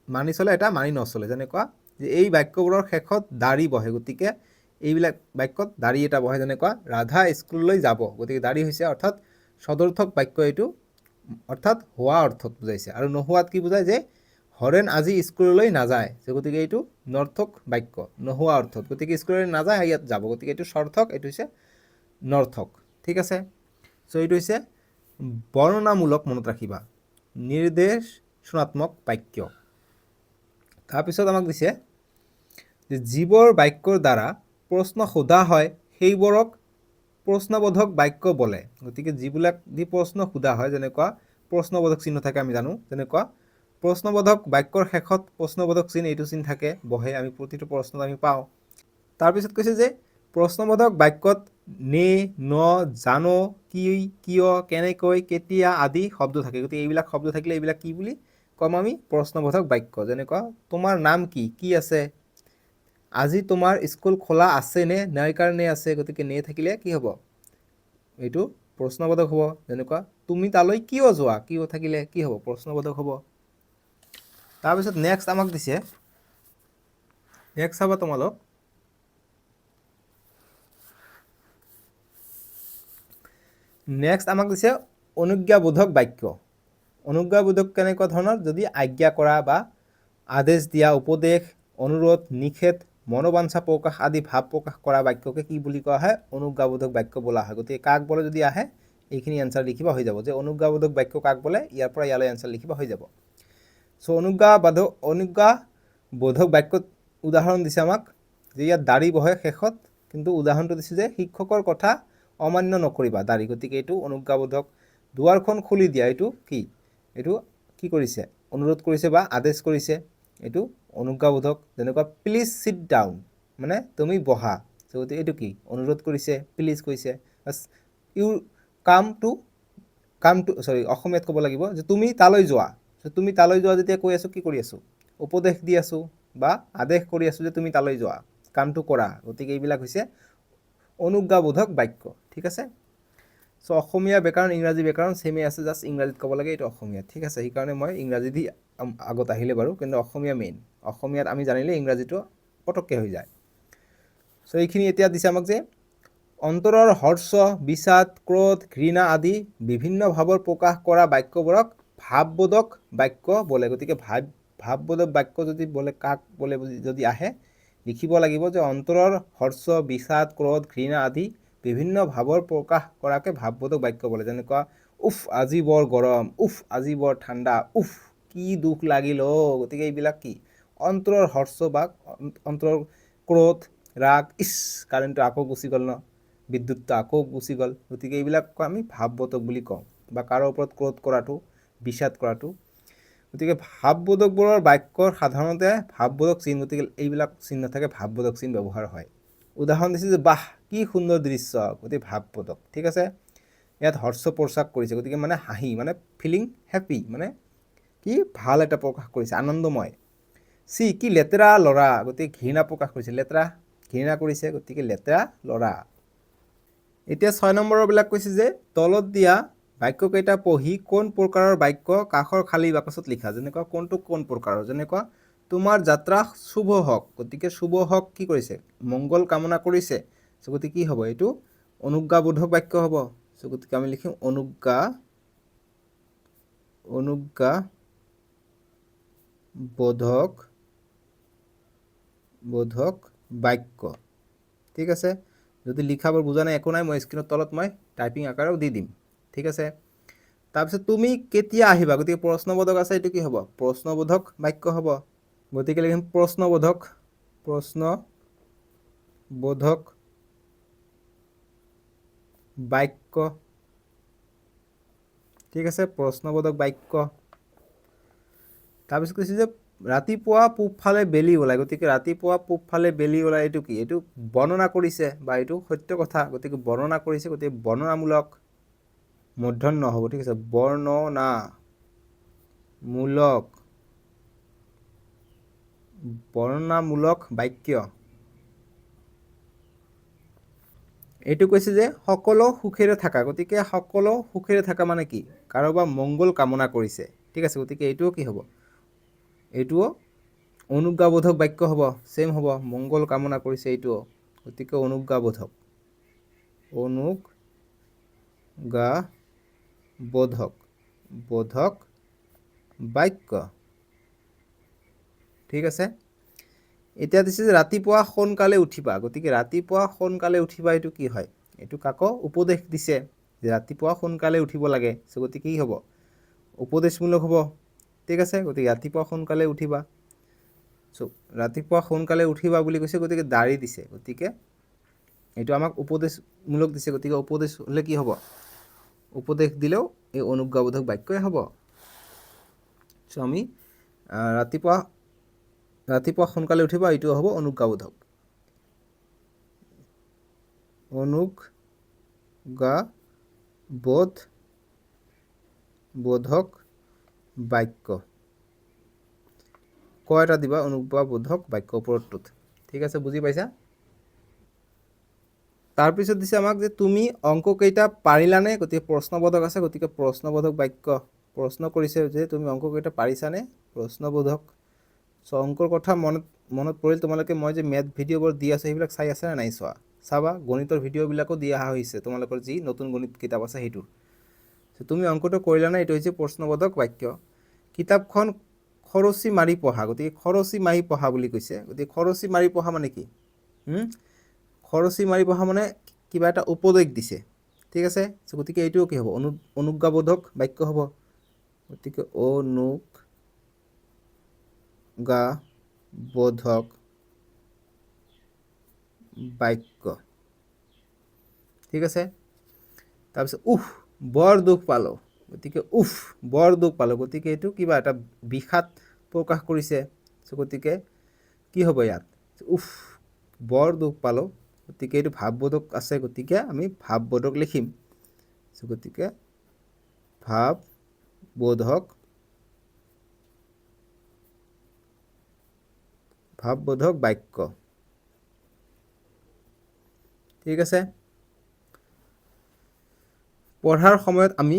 মানি চলে, এটা মানি নচলে। যেনেকুৱা যে এই বাক্যবোৰৰ শেষত দাড়ি বহে। গতিকে এইবিলাক বাক্যত দাড়ি এটা বহে। যেনেকুৱা ৰাধা স্কুললৈ যাব। গতিকে দাড়ি হৈছে অৰ্থাৎ সদৰ্থক বাক্য, এইটো অৰ্থাৎ হোৱা অৰ্থত বুজাইছে। আৰু নোহোৱাত কি বুজায়, যে হৰেণ আজি স্কুললৈ নাযায়। গতিকে এইটো নৰ্থক বাক্য, নোহোৱা অৰ্থত। গতিকে স্কুললৈ নাযায়, ইয়াত যাব। গতিকে এইটো সৰ্থক, এইটো হৈছে নৰ্থক। ঠিক আছে। এইটো হৈছে বৰ্ণনামূলক, মনত ৰাখিবা। নিৰ্দেশনাত্মক বাক্য। তাৰপিছত আমাক দিছে যে যিবোৰ বাক্যৰ দ্বাৰা প্ৰশ্ন সোধা হয় সেইবোৰক প্ৰশ্নবোধক বাক্য বোলে। গতিকে যিবিলাক যি প্ৰশ্ন সোধা হয়, যেনেকুৱা প্ৰশ্নবোধক চিহ্ন থাকে আমি জানো, যেনেকুৱা প্ৰশ্নবোধক বাক্যৰ শেষত প্ৰশ্নবোধক চিহ্ন এইটো চিহ্ন থাকে, বহে, আমি প্ৰতিটো প্ৰশ্নত আমি পাওঁ। তাৰপিছত কৈছে যে প্ৰশ্নবোধক বাক্যত নে, ন, জানো, কি, কিয়, কেনেকৈ, কেতিয়া আদি শব্দ থাকে। গতিকে এইবিলাক শব্দ থাকিলে এইবিলাক কি বুলি ক'ম আমি? প্ৰশ্নবোধক বাক্য। যেনেকুৱা তোমাৰ নাম কি? কি আছে? আজি তোমাৰ স্কুল খোলা আছে নে? নাই কাৰণে আছে। গতিকে নে থাকিলে কি হ'ব? এইটো প্ৰশ্নবোধক হ'ব। যেনেকুৱা তুমি তালৈ কিয় যোৱা? কিয় থাকিলে কি হ'ব? প্ৰশ্নবোধক হ'ব। তাৰপিছত নেক্সট আমাক দিছে, নেক্সট চাবা তোমালোক, নেক্সট আমাক দিছে অনুজ্ঞাবোধক বাক্য। অনুজ্ঞাবোধক কেনেকুৱা ধৰণৰ? যদি আজ্ঞা কৰা বা আদেশ দিয়া, উপদেশ, অনুৰোধ, নিষেধ, মনোবাঞ্ছা প্ৰকাশ আদি ভাৱ প্ৰকাশ কৰা বাক্যকে কি বুলি কোৱা হয়? অনুজ্ঞাবোধক বাক্য বোলা হয়। গতিকে কাক বোলে যদি আহে এইখিনি এনচাৰ লিখিবা হৈ যাব, যে অনুজ্ঞাবোধক বাক্য কাক বোলে, ইয়াৰ পৰা ইয়ালৈ এনচাৰ লিখিবা হৈ যাব। চ' অনুজ্ঞাবোধক বাক্যত উদাহৰণ দিছে আমাক, যে ইয়াত দাড়ি বহে শেষত, কিন্তু উদাহৰণটো দিছে যে শিক্ষকৰ কথা অমান্য নকৰিবা, দাড়ি। গতিকে এইটো অনুজ্ঞাবোধক। দুৱাৰখন খুলি দিয়া, এইটো কি? এইটো কি কৰিছে? অনুৰোধ কৰিছে বা আদেশ কৰিছে, এইটো অনুজ্ঞাবোধক। যেনেকুৱা প্লিজ চিট ডাউন, মানে তুমি বহা। গতিকে এইটো কি? অনুৰোধ কৰিছে, প্লিজ কৈছে। ইউ কাম টু অসমীয়াত ক'ব লাগিব যে তুমি তালৈ যোৱা। তুমি তালৈ যোৱা যেতিয়া কৈ আছোঁ, কি কৰি আছোঁ? উপদেশ দি আছোঁ বা আদেশ কৰি আছোঁ যে তুমি তালৈ যোৱা, কামটো কৰা। গতিকে এইবিলাক হৈছে অনুজ্ঞাবোধক বাক্য। ঠিক আছে? চ' অসমীয়া ব্যাকৰণ, ইংৰাজী ব্যাকৰণ ছেমেই আছে, জাষ্ট ইংৰাজীত ক'ব লাগে, এইটো অসমীয়াত। ঠিক আছে? সেইকাৰণে মই ইংৰাজী দি আগত আহিলে বাৰু, কিন্তু অসমীয়া মেইন। অসমীয়াত আমি জানিলে ইংৰাজীটো পটককৈ হৈ যায়। চ' এইখিনি এতিয়া দিছে আমাক যে অন্তৰৰ হৰ্ষ, বিষাদ, ক্ৰোধ, ঘৃণা আদি বিভিন্ন ভাৱৰ প্ৰকাশ কৰা বাক্যবোৰক ভাৱবোধক বাক্য বোলে। গতিকে ভাৱবোধক বাক্য যদি বোলে কাক বোলে যদি আহে, লিখিব লাগিব যে অন্তৰৰ হৰ্ষ, বিষাদ, ক্ৰোধ, ঘৃণা আদি বিভিন্ন ভাৱৰ প্ৰকাশ কৰাকে ভাৱবোধক বাক্য বোলে। যেনেকুৱা উফ আজি বৰ গৰম, উফ আজি বৰ ঠাণ্ডা, উফ কি দুখ লাগিল অ'। গতিকে এইবিলাক কি? অন্তৰৰ হৰ্ষ বা অন্তৰৰ ক্ৰোধ, ৰাগ, ইছ কাৰেণ্টটো আকৌ গুচি গ'ল ন, বিদ্যুৎটো আকৌ গুচি গ'ল। গতিকে এইবিলাক আমি ভাৱবোধক বুলি কওঁ, বা কাৰো ওপৰত ক্ৰোধ কৰাটো, বিষাদ কৰাটো। গতিকে ভাৱবোধকবোৰৰ বাক্যৰ সাধাৰণতে ভাৱবোধক চিন, গতিকে এইবিলাক চিহ্ন থাকে, ভাৱবোধক চিন ব্যৱহাৰ হয়। উদাহৰণ দিছে যে বাহ কি সুন্দৰ দৃশ্য, গতিকে ভাৱবোধক। ঠিক আছে? ইয়াত হৰ্ষ প্ৰকাশ কৰিছে, গতিকে মানে হাঁহি, মানে ফিলিং হেপী, মানে কি ভাল এটা প্ৰকাশ কৰিছে, আনন্দময়। চি কি লেতেৰা ল'ৰা, গতিকে ঘৃণা প্ৰকাশ কৰিছে, লেতেৰা ঘৃণা কৰিছে, গতিকে লেতেৰা ল'ৰা। এতিয়া 6 নম্বৰবিলাক কৈছে যে তলত দিয়া বাক্যকেইটা পঢ়ি কোন প্ৰকাৰৰ বাক্য কাষৰ খালী বাকচত লিখা। যেনেকুৱা কোনটো কোন প্ৰকাৰৰ? যেনেকুৱা তোমাৰ যাত্ৰা শুভ হওক, গতিকে শুভ হওক কি কৰিছে? মংগল কামনা কৰিছে। চ' গতিকে কি হ'ব? এইটো অনুজ্ঞাবোধক বাক্য হ'ব। চ' গতিকে আমি লিখিম অনুজ্ঞাবোধক বাক্য। ঠিক আছে? যদি লিখাবোৰ বুজা নাই একো নাই, মই স্ক্ৰীনৰ তলত মই টাইপিং আকাৰেও দি দিম। ঠিক আছে? তাৰপিছত তুমি কেতিয়া আহিবা, গতিকে প্ৰশ্নবোধক আছে, এইটো কি হ'ব? প্ৰশ্নবোধক বাক্য হ'ব। গতিকে লিখিম প্ৰশ্নবোধক বাক্য। ঠিক আছে? প্ৰশ্নবোধক বাক্য। তাৰপিছত কৈছে যে ৰাতিপুৱা পূবফালে বেলি ওলায়, গতিকে ৰাতিপুৱা পূবফালে বেলি ওলায়, এইটো কি? এইটো বৰ্ণনা কৰিছে বা এইটো সত্য কথা, গতিকে বৰ্ণনা কৰিছে, গতিকে বৰ্ণনামূলক মূৰ্ধন্য হ'ব। ঠিক আছে? বৰ্ণনামূলক বাক্য। এইটো কৈছে যে সকলো সুখেৰে থাকা, গতিকে সকলো সুখেৰে থাকা মানে কি? কাৰোবাৰ মংগল কামনা কৰিছে। ঠিক আছে? গতিকে এইটোও কি হ'ব? এইটোও অনুজ্ঞাবোধক বাক্য হ'ব, ছেম হ'ব, মংগল কামনা কৰিছে এইটোও। গতিকে অনুজ্ঞাবোধক বাক্য। ঠিক আছে? এতিয়া দিছে যে ৰাতিপুৱা সোনকালে উঠিবা, গতিকে ৰাতিপুৱা সোনকালে উঠিবা এইটো কি হয়? এইটো কাকো উপদেশ দিছে যে ৰাতিপুৱা সোনকালে উঠিব লাগে। চ' গতিকে কি হ'ব? উপদেশমূলক হ'ব ঠিক আছে গতিকে ৰাতিপুৱা সোনকালে উঠিবা ৰাতিপুৱা সোনকালে উঠিবা বুলি কৈছে গতিকে দাঢ়ি দিছে গতিকে এইটো আমাক উপদেশমূলক দিছে গতিকে উপদেশ হ'লে কি হ'ব উপদেশ দিলেও এই অনুজ্ঞাবোধক বাক্যই হ'ব চ' আমি ৰাতিপুৱা সোনকালে উঠিবা এইটো হ'ব অনুজ্ঞাবোধক বোধক বাক্য ক এটা দিবা অনুজ্ঞাবোধক বাক্য ওপৰটোত ঠিক আছে বুজি পাইছা তাৰপিছত দিছে আমাক যে তুমি অংক কেইটা পাৰিলানে গতিকে প্ৰশ্নবোধক আছে গতিকে প্ৰশ্নবোধক বাক্য প্ৰশ্ন কৰিছে যে তুমি অংক কেইটা পাৰিছানে প্ৰশ্নবোধক চ' অংকৰ কথা মনত পৰিল তোমালোকে মই যে মেথ ভিডিঅ'বোৰ দি আছোঁ সেইবিলাক চাই আছে নে নাই চোৱা চাবা গণিতৰ ভিডিঅ'বিলাকো দি অহা হৈছে তোমালোকৰ যি নতুন গণিত কিতাপ আছে সেইটোৰ তুমি অংকটো কৰিলানে এইটো হৈছে প্ৰশ্নবোধক বাক্য কিতাপখন খৰচি মাৰি পঢ়া গতিকে খৰচি মাৰি পঢ়া বুলি কৈছে গতিকে খৰচি মাৰি পঢ়া মানে কি খৰচি মাৰি পঢ়া মানে কিবা এটা উপদেশ দিছে ঠিক আছে গতিকে এইটোও কি হ'ব অনুজ্ঞাবোধক বাক্য হ'ব গতিকে অনুজ্ঞাবোধক বাক্য ঠিক আছে তাৰপিছত বৰ দুখ পালোঁ গতিকে বৰ দুখ পালোঁ গতিকে এইটো কিবা এটা বিষাদ প্ৰকাশ কৰিছে গতিকে কি হ'ব ইয়াত বৰ দুখ পালোঁ গতিকে এইটো ভাৱবোধক আছে গতিকে আমি ভাৱবোধক লিখিম গতিকে ভাৱবোধক বাক্য ঠিক আছে পঢ়াৰ সময়ত আমি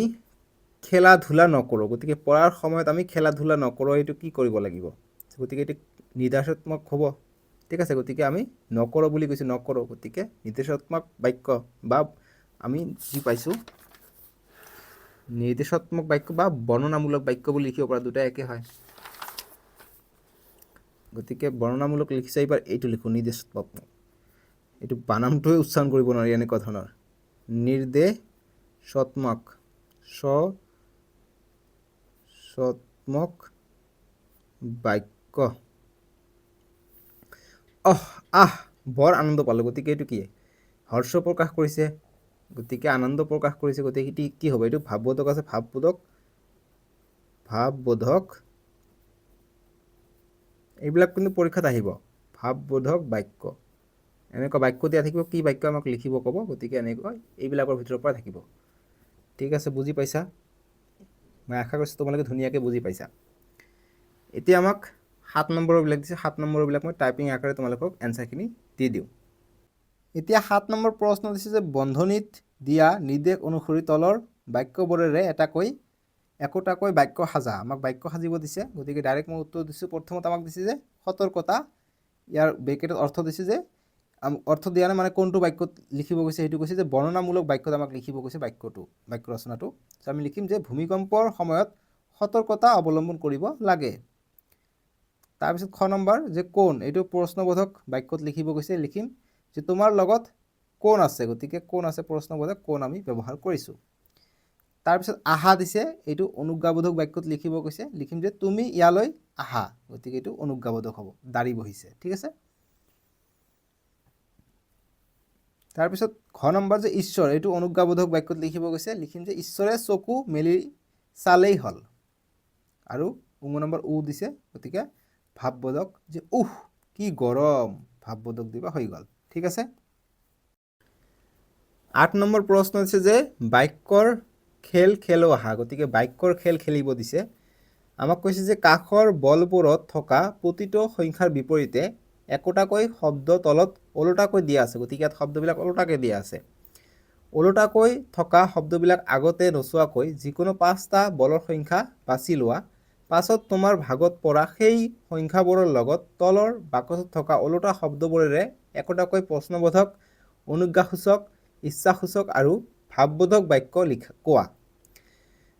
খেলা ধূলা নকৰোঁ গতিকে পঢ়াৰ সময়ত আমি খেলা ধূলা নকৰোঁ এইটো কি কৰিব লাগিব গতিকে এইটো নিৰ্দেশাত্মক হ'ব ঠিক আছে গতিকে আমি নকৰোঁ বুলি কৈছোঁ নকৰোঁ গতিকে নিৰ্দেশাত্মক বাক্য বা আমি যি পাইছোঁ নিৰ্দেশাত্মক বাক্য বা বৰ্ণনামূলক বাক্য বুলি লিখিব পৰা দুটা একে হয় গতিকে বৰ্ণনামূলক লিখিছে এইবাৰ এইটো লিখোঁ নিৰ্দেশাত্মক এইটো বানামটোৱে উচ্চাৰণ কৰিব নোৱাৰি এনেকুৱা ধৰণৰ নিৰ্দেশাত্মক বাক্য বৰ আনন্দ পালোঁ গতিকে এইটো কি হৰ্ষ প্ৰকাশ কৰিছে গতিকে আনন্দ প্ৰকাশ কৰিছে গতিকে এটি কি হ'ব এইটো ভাৱবোধক আছে ভাৱবোধক এইবিলাক কিন্তু পৰীক্ষাত আহিব ভাৱবোধক বাক্য এনেকুৱা বাক্য দিয়া থাকিব কি বাক্য আমাক লিখিব ক'ব গতিকে এনেকৈ এইবিলাকৰ ভিতৰৰ পৰা থাকিব ঠিক আছে বুজি পাইছা মই আশা কৰিছোঁ তোমালোকে ধুনীয়াকৈ বুজি পাইছা এতিয়া আমাক 7 নম্বৰবিলাক দিছে 7 নম্বৰবিলাক মই টাইপিং আকাৰে তোমালোকক এনসাৰখিনি দি দিওঁ এতিয়া 7 নম্বৰ প্ৰশ্ন দিছে যে বন্ধনীত দিয়া নিৰ্দেশ অনুসৰি তলৰ বাক্যবোৰেৰে একোটাকৈ বাক্য সাজা আমাক বাক্য সাজিব দিছে গতিকে ডাইৰেক্ট মই উত্তৰ দিছোঁ প্ৰথমত আমাক দিছে যে সতৰ্কতা ইয়াৰ ব্ৰেকেটত অৰ্থ দিছে যে অৰ্থ দিয়া নাই মানে কোনটো বাক্যত লিখিব গৈছে সেইটো কৈছে যে বৰ্ণনামূলক বাক্যত আমাক লিখিব গৈছে বাক্য ৰচনাটো আমি লিখিম যে ভূমিকম্পৰ সময়ত সতৰ্কতা অৱলম্বন কৰিব লাগে তাৰপিছত খ নম্বৰ যে কোন এইটো প্ৰশ্নবোধক বাক্যত লিখিব গৈছে লিখিম যে তোমাৰ লগত কোন আছে গতিকে কোন আছে প্ৰশ্নবোধক কোন আমি ব্যৱহাৰ কৰিছোঁ তাৰপিছত আহা দিছে এইটো অনুজ্ঞাবোধক বাক্যত লিখিব কৈছে লিখিম যে তুমি ইয়ালৈ আহা গতিকে এইটো অনুজ্ঞাবোধক হ'ব দাঁড়ি বহিছে ঠিক আছে তাৰপিছত ঘ নম্বৰ যে ঈশ্বৰ এইটো অনুজ্ঞাবোধক বাক্যত লিখিব গৈছে লিখিম যে ঈশ্বৰে চকু মেলি চালেই হ'ল আৰু নম্বৰ দিছে গতিকে ভাৱবোধক যে কি গৰম ভাৱবোধক দিবা হৈ গ'ল ঠিক আছে 8 নম্বৰ প্ৰশ্ন দিছে যে বাক্যৰ খেল খেলো আহা গতিকে বাক্যৰ খেল খেলিব দিছে আমাক কৈছে যে কাষৰ বলবোৰত থকা প্ৰতিটো সংখ্যাৰ বিপৰীতে একোটাকৈ শব্দ তলত ওলোটাকৈ দিয়া আছে গতিকে ইয়াত শব্দবিলাক ওলোটাকৈ দিয়া আছে ওলোটাকৈ থকা শব্দবিলাক আগতে নচোৱাকৈ যিকোনো 5টা বলৰ সংখ্যা বাছি লোৱা পাছত তোমাৰ ভাগত পৰা সেই সংখ্যাবোৰৰ লগত তলৰ বাকচত থকা ওলোটা শব্দবোৰেৰে একোটাকৈ প্ৰশ্নবোধক অনুজ্ঞাসূচক ইচ্ছাসূচক আৰু ভাৱবোধক বাক্য কোৱা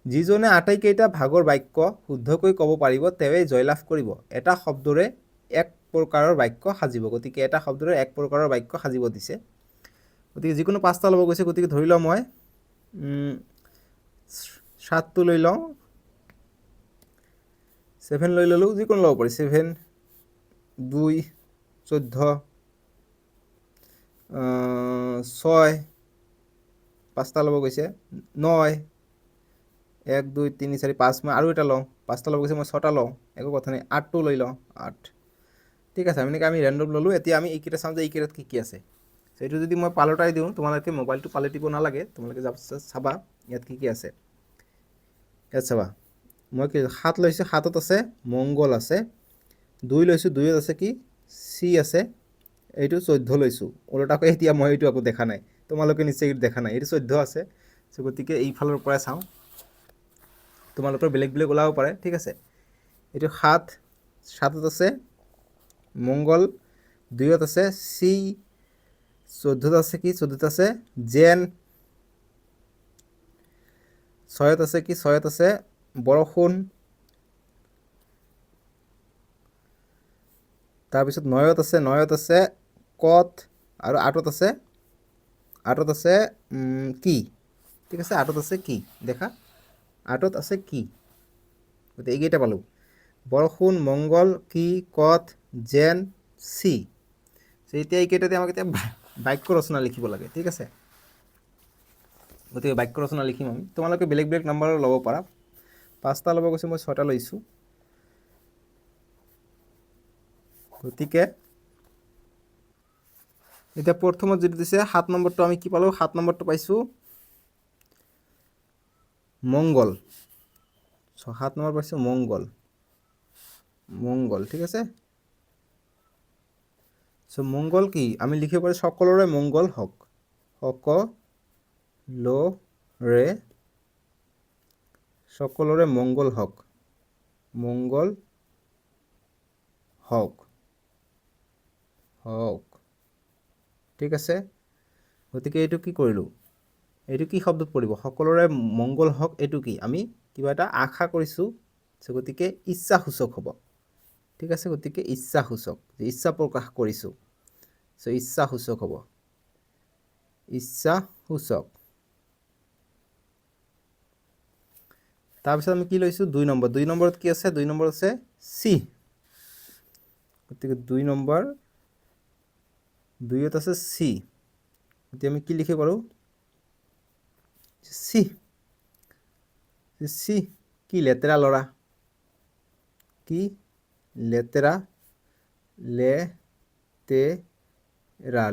যিজনে আটাইকেইটা ভাগৰ বাক্য শুদ্ধকৈ ক'ব পাৰিব তেৱেই জয়লাভ কৰিব এটা শব্দৰে এক প্ৰকাৰৰ বাক্য সাজিব গতিকে এটা শব্দৰে এক প্ৰকাৰৰ বাক্য সাজিব দিছে গতিকে যিকোনো 5টা ল'ব গৈছে গতিকে ধৰি লওঁ মই 7টো লৈ লওঁ 7 লৈ ল'লোঁ, যিকোনো ল'ব পাৰি। 7 2 14 6 5টা ল'ব গৈছে, 9 1 2 3 4 5 মই আৰু এটা লওঁ, 5টা ল'ব গৈছে মই 6টা লওঁ, একো কথা নাই। 8টো লৈ লওঁ, 8। ঠিক আছে, এনেকৈ আমি ৰেণ্ডম ল'লোঁ। এতিয়া আমি এইকেইটা চাওঁ যে এইকেইটাত কি কি আছে। সেইটো যদি মই পালটাই দিওঁ, তোমালোকে মোবাইলটো পালটিব নালাগে, তোমালোকে চাবা ইয়াত কি কি আছে। ইয়াত চাবা, মই কি 7 লৈছোঁ, 7ত আছে মংগল আছে। 2 লৈছোঁ, 2ত আছে কি চি আছে। এইটো 14 লৈছোঁ, ওলোটাকৈ এতিয়া মই এইটো আকৌ দেখা নাই, তোমালোকে নিশ্চয় এইটো দেখা নাই। এইটো 14 আছে। চ' গতিকে এইফালৰ পৰাই চাওঁ, তোমালোকৰ বেলেগ বেলেগ ওলাব পাৰে। ঠিক আছে, এইটো 7ত আছে মংগল, 2ত আছে চি, 14ত আছে কি 14ত আছে জেন, 6ত আছে কি 6ত আছে বৰষুণ, তাৰপিছত 9ত আছে কট, আৰু 8ত আছে কি। ঠিক আছে, 8ত আছে কি, দেখা 8ত আছে কি। গতিকে এইকেইটা পালোঁ, বৰষুণ, মংগল, কি, কট, জেন, চি। এতিয়া এইকেইটাতে আমাক এতিয়া বাক্য ৰচনা লিখিব লাগে। ঠিক আছে, গতিকে বাক্য ৰচনা লিখিম আমি। তোমালোকে বেলেগ বেলেগ নাম্বাৰৰ ল'ব পাৰা। 5টা ল'ব গৈছে, মই 6টা লৈছোঁ। গতিকে এতিয়া প্ৰথমত যিটো দিছে 7 নম্বৰটো আমি কি পালোঁ, 7 নম্বৰটো পাইছোঁ মংগল। 7 নম্বৰ পাইছোঁ মংগল। ঠিক আছে, চ' মংগল কি আমি লিখিব পাৰোঁ, সকলোৰে মংগল হওক, সকলোৰে মংগল হওক, ঠিক আছে। গতিকে এইটো কি কৰিলোঁ, এইটো কি শব্দত পৰিব, সকলোৰে মংগল হওক। এইটো কি আমি কিবা এটা আশা কৰিছোঁ, গতিকে ইচ্ছাসূচক হ'ব। ঠিক আছে, গতিকে ইচ্ছাসূচক, ইচ্ছা প্ৰকাশ কৰিছোঁ, চ' ইচ্ছাসূচক হ'ব, ইচ্ছাসূচক। তাৰপিছত আমি কি লৈছোঁ 2 নম্বৰ। 2 নম্বৰত কি আছে, 2 নম্বৰত আছে চি। গতিকে 2 নম্বৰ, 2ত আছে চি। এতিয়া আমি কি লিখিব পাৰোঁ, চি। কি লেতেৰা ল'ৰা, কি লেতেৰা,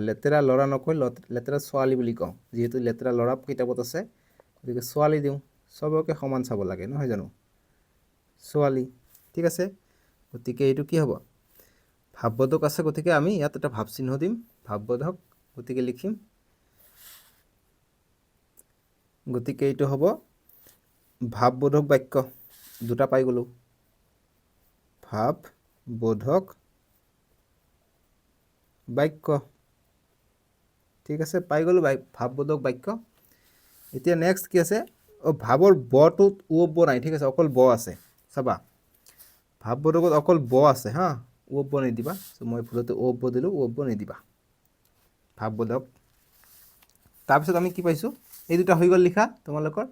লেতেৰা ল'ৰা নকৈ লেতেৰা ছোৱালী বুলি কওঁ, যিহেতু লেতেৰা ল'ৰা কিতাপত আছে। গতিকে ছোৱালী দিওঁ, চবকে সমান চাব লাগে, নহয় জানো, ছোৱালী। ঠিক আছে, গতিকে এইটো কি হ'ব, ভাৱবোধক আছে। গতিকে আমি ইয়াত এটা ভাৱ চিহ্ন দিম, ভাৱবোধক। গতিকে লিখিম, গতিকে এইটো হ'ব ভাৱবোধক বাক্য। 2টা পাই গ'লোঁ, ভাৱবোধক বাক্য। ঠিক আছে, পাই গ'লোঁ ভাৱবোধক বাক্য। এতিয়া নেক্সট কি আছে, ভাৱৰ বটোত ব নাই। ঠিক আছে, অকল ব আছে। চাবা, ভাৱবোধকত অকল ব আছে হা, ব নিদিবা। মই ভুলতে ব দিলোঁ, ব নিদিবা, ভাৱবোধক। তাৰপিছত আমি কি পাইছোঁ, এই দুটা হৈ গ'ল লিখা তোমালোকৰ।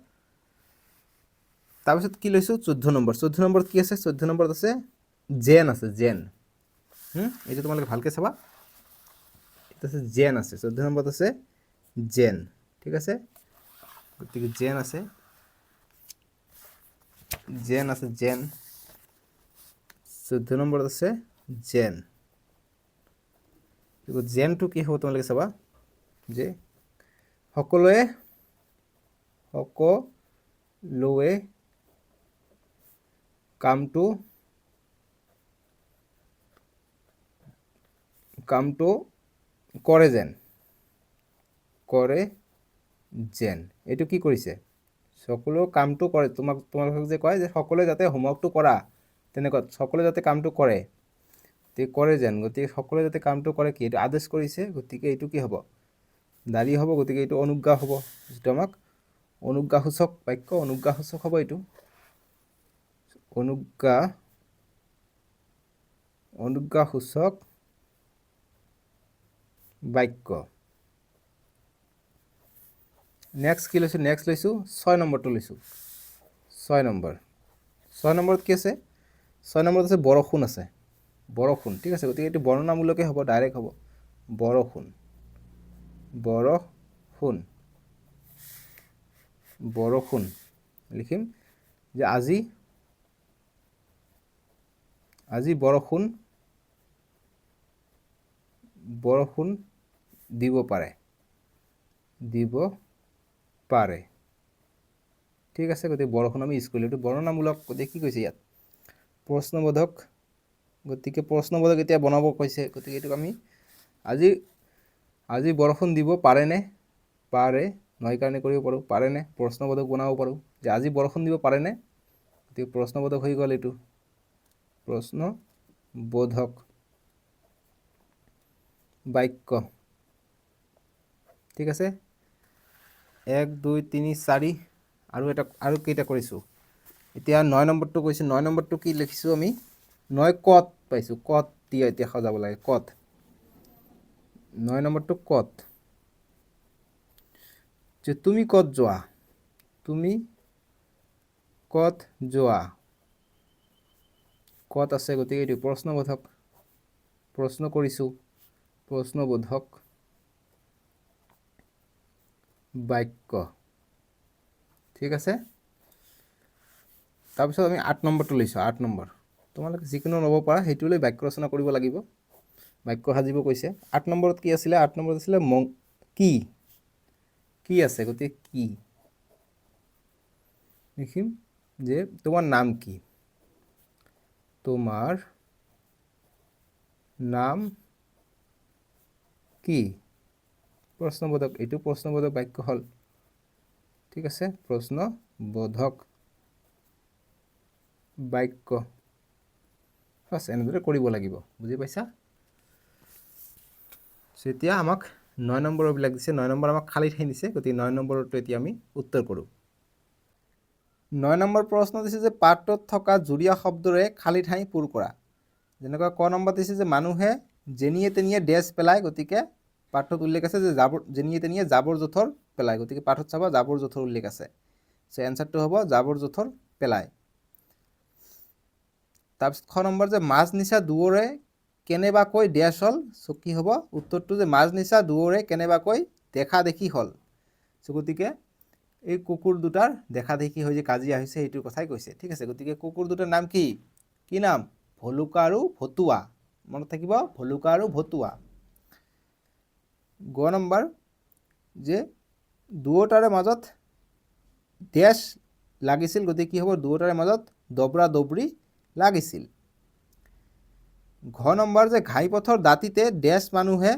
তাৰপিছত কি লৈছোঁ 14 নম্বৰ। 14 নম্বৰত কি আছে, 14 নম্বৰত আছে জেন আছে, জেন। এইটো তোমালোকে ভালকৈ চাবা, এইটো আছে জেন আছে, 14 নম্বৰত আছে জেন। ঠিক আছে, গতিকে জেন আছে, জেন 14 নম্বৰত আছে জেন। জেনটো কি হ'ব তোমালোকে চাবা, যে সকলোৱে কামটো কৰে যেন, এইটো কি কৰিছে, সকলো কামটো কৰে। তোমালোকক যে কয় যে সকলোৱে যাতে হোমৱৰ্কটো কৰা, তেনেকুৱা সকলোৱে যাতে কামটো কৰে, কৰে যেন। গতিকে সকলোৱে যাতে কামটো কৰে, কি এইটো আদেশ কৰিছে। গতিকে এইটো কি হ'ব, দাবী হ'ব। গতিকে এইটো অনুজ্ঞা হ'ব, যিটো আমাক অনুজ্ঞাসূচক বাক্য, অনুজ্ঞাসূচক হ'ব এইটো, অনুজ্ঞাসূচক বাক্য। নেক্সট কি লৈছোঁ, নেক্সট লৈছোঁ 6 নম্বৰটো লৈছোঁ। 6 নম্বৰত কি আছে, 6 নম্বৰত আছে বৰষুণ আছে বৰষুণ ঠিক আছে গতিকে এইটো বৰ্ণনামূলকে হ'ব ডাইৰেক্ট হ'ব বৰষুণ বৰষুণ বৰষুণ লিখিম যে আজি বৰষুণ দিব পাৰে ঠিক আছে গতিকে বৰষুণ আমি ইউজ কৰিলোঁ এইটো বৰ্ণনামূলক গতিকে কি কৈছে ইয়াত প্ৰশ্নবোধক গতিকে প্ৰশ্নবোধক এতিয়া বনাব কৈছে গতিকে এইটোক আমি আজি বৰষুণ দিব পাৰেনে পাৰে নহয় কাৰণে কৰিব পাৰোঁ পাৰেনে প্ৰশ্নবোধক বনাব পাৰোঁ যে আজি বৰষুণ দিব পাৰেনে গতিকে প্ৰশ্নবোধক হৈ গ'ল এইটো প্ৰশ্নবোধক বাক্য ঠিক আছে 1 2 3 4 আৰু কেইটা কৰিছোঁ এতিয়া 9 নম্বৰটো কৈছোঁ 9 নম্বৰটো কি লিখিছোঁ আমি 9 কত পাইছোঁ কত দিয়ে এতিয়া সজাব লাগে কত 9 নম্বৰটো কত যে তুমি কত যোৱা কত আছে গতিকে এইটো প্ৰশ্নবোধক প্ৰশ্ন কৰিছোঁ প্ৰশ্নবোধক বাক্য ঠিক আছে তাৰপিছত আমি 8 নম্বৰটো লৈছোঁ 8 নম্বৰ তোমালোকে যিকোনো ল'ব পাৰা সেইটো লৈ বাক্য ৰচনা কৰিব লাগিব বাক্য সাজিব কৈছে 8 নম্বৰত কি আছিলে 8 নম্বৰত আছিলে কি আছে গতিকে কি লিখিম যে তোমাৰ নাম কি তোমাৰ নাম কি প্ৰশ্নবোধক এইটো প্ৰশ্নবোধক বাক্য হ'ল ঠিক আছে প্ৰশ্নবোধক বাক্য বাস এনেদৰে কৰিব লাগিব বুজি পাইছা এতিয়া আমাক 9 নম্বৰবিলাক দিছে 9 নম্বৰ আমাক খালী ঠাই দিছে গতিকে 9 নম্বৰটো এতিয়া আমি উত্তৰ কৰোঁ 9 নম্বৰ প্ৰশ্ন দিছে যে পাঠটোত থকা জুৰীয়া শব্দৰে খালী ঠাই পূৰ কৰা যেনেকৈ ক নম্বৰ দিছে যে মানুহে যেনিয়ে তেনিয়ে ডেছ পেলায় গতিকে পাঠটোত উল্লেখ আছে যে যেনিয়ে তেনিয়ে জাবৰ জোথৰ পেলায় গতিকে পাঠত চাবা জাবৰ জোথৰ উল্লেখ আছে সো এনসাৰটো হ'ব জাবৰ জোথৰ পেলায় তাৰপিছত খ নম্বৰ যে মাছ নিচা দুৱৰে কেনেবাকৈ ডেছ হ'ল সো কি হ'ব উত্তৰটো যে মাছ নিচা দুৱৰে কেনেবাকৈ দেখা দেখি হ'ল সো গতিকে এই কুকুৰ দুটাৰ দেখা দেখি হৈ যে কাজিয়া হৈছে এইটোৰ কথাই কৈছে ঠিক আছে গতিকে কুকুৰ দুটাৰ নাম কি নাম ভলুকা আৰু ভতুৱা মনত থাকিব ভলুকা আৰু ভতুৱা গ নম্বৰ যে দুয়োটাৰে মাজত ডেছ লাগিছিল গতিকে কি হ'ব দুয়োটাৰে মাজত দবৰা দবৰি লাগিছিল ঘ নম্বৰ যে ঘাইপথৰ দাঁতিতে ডেছ মানুহে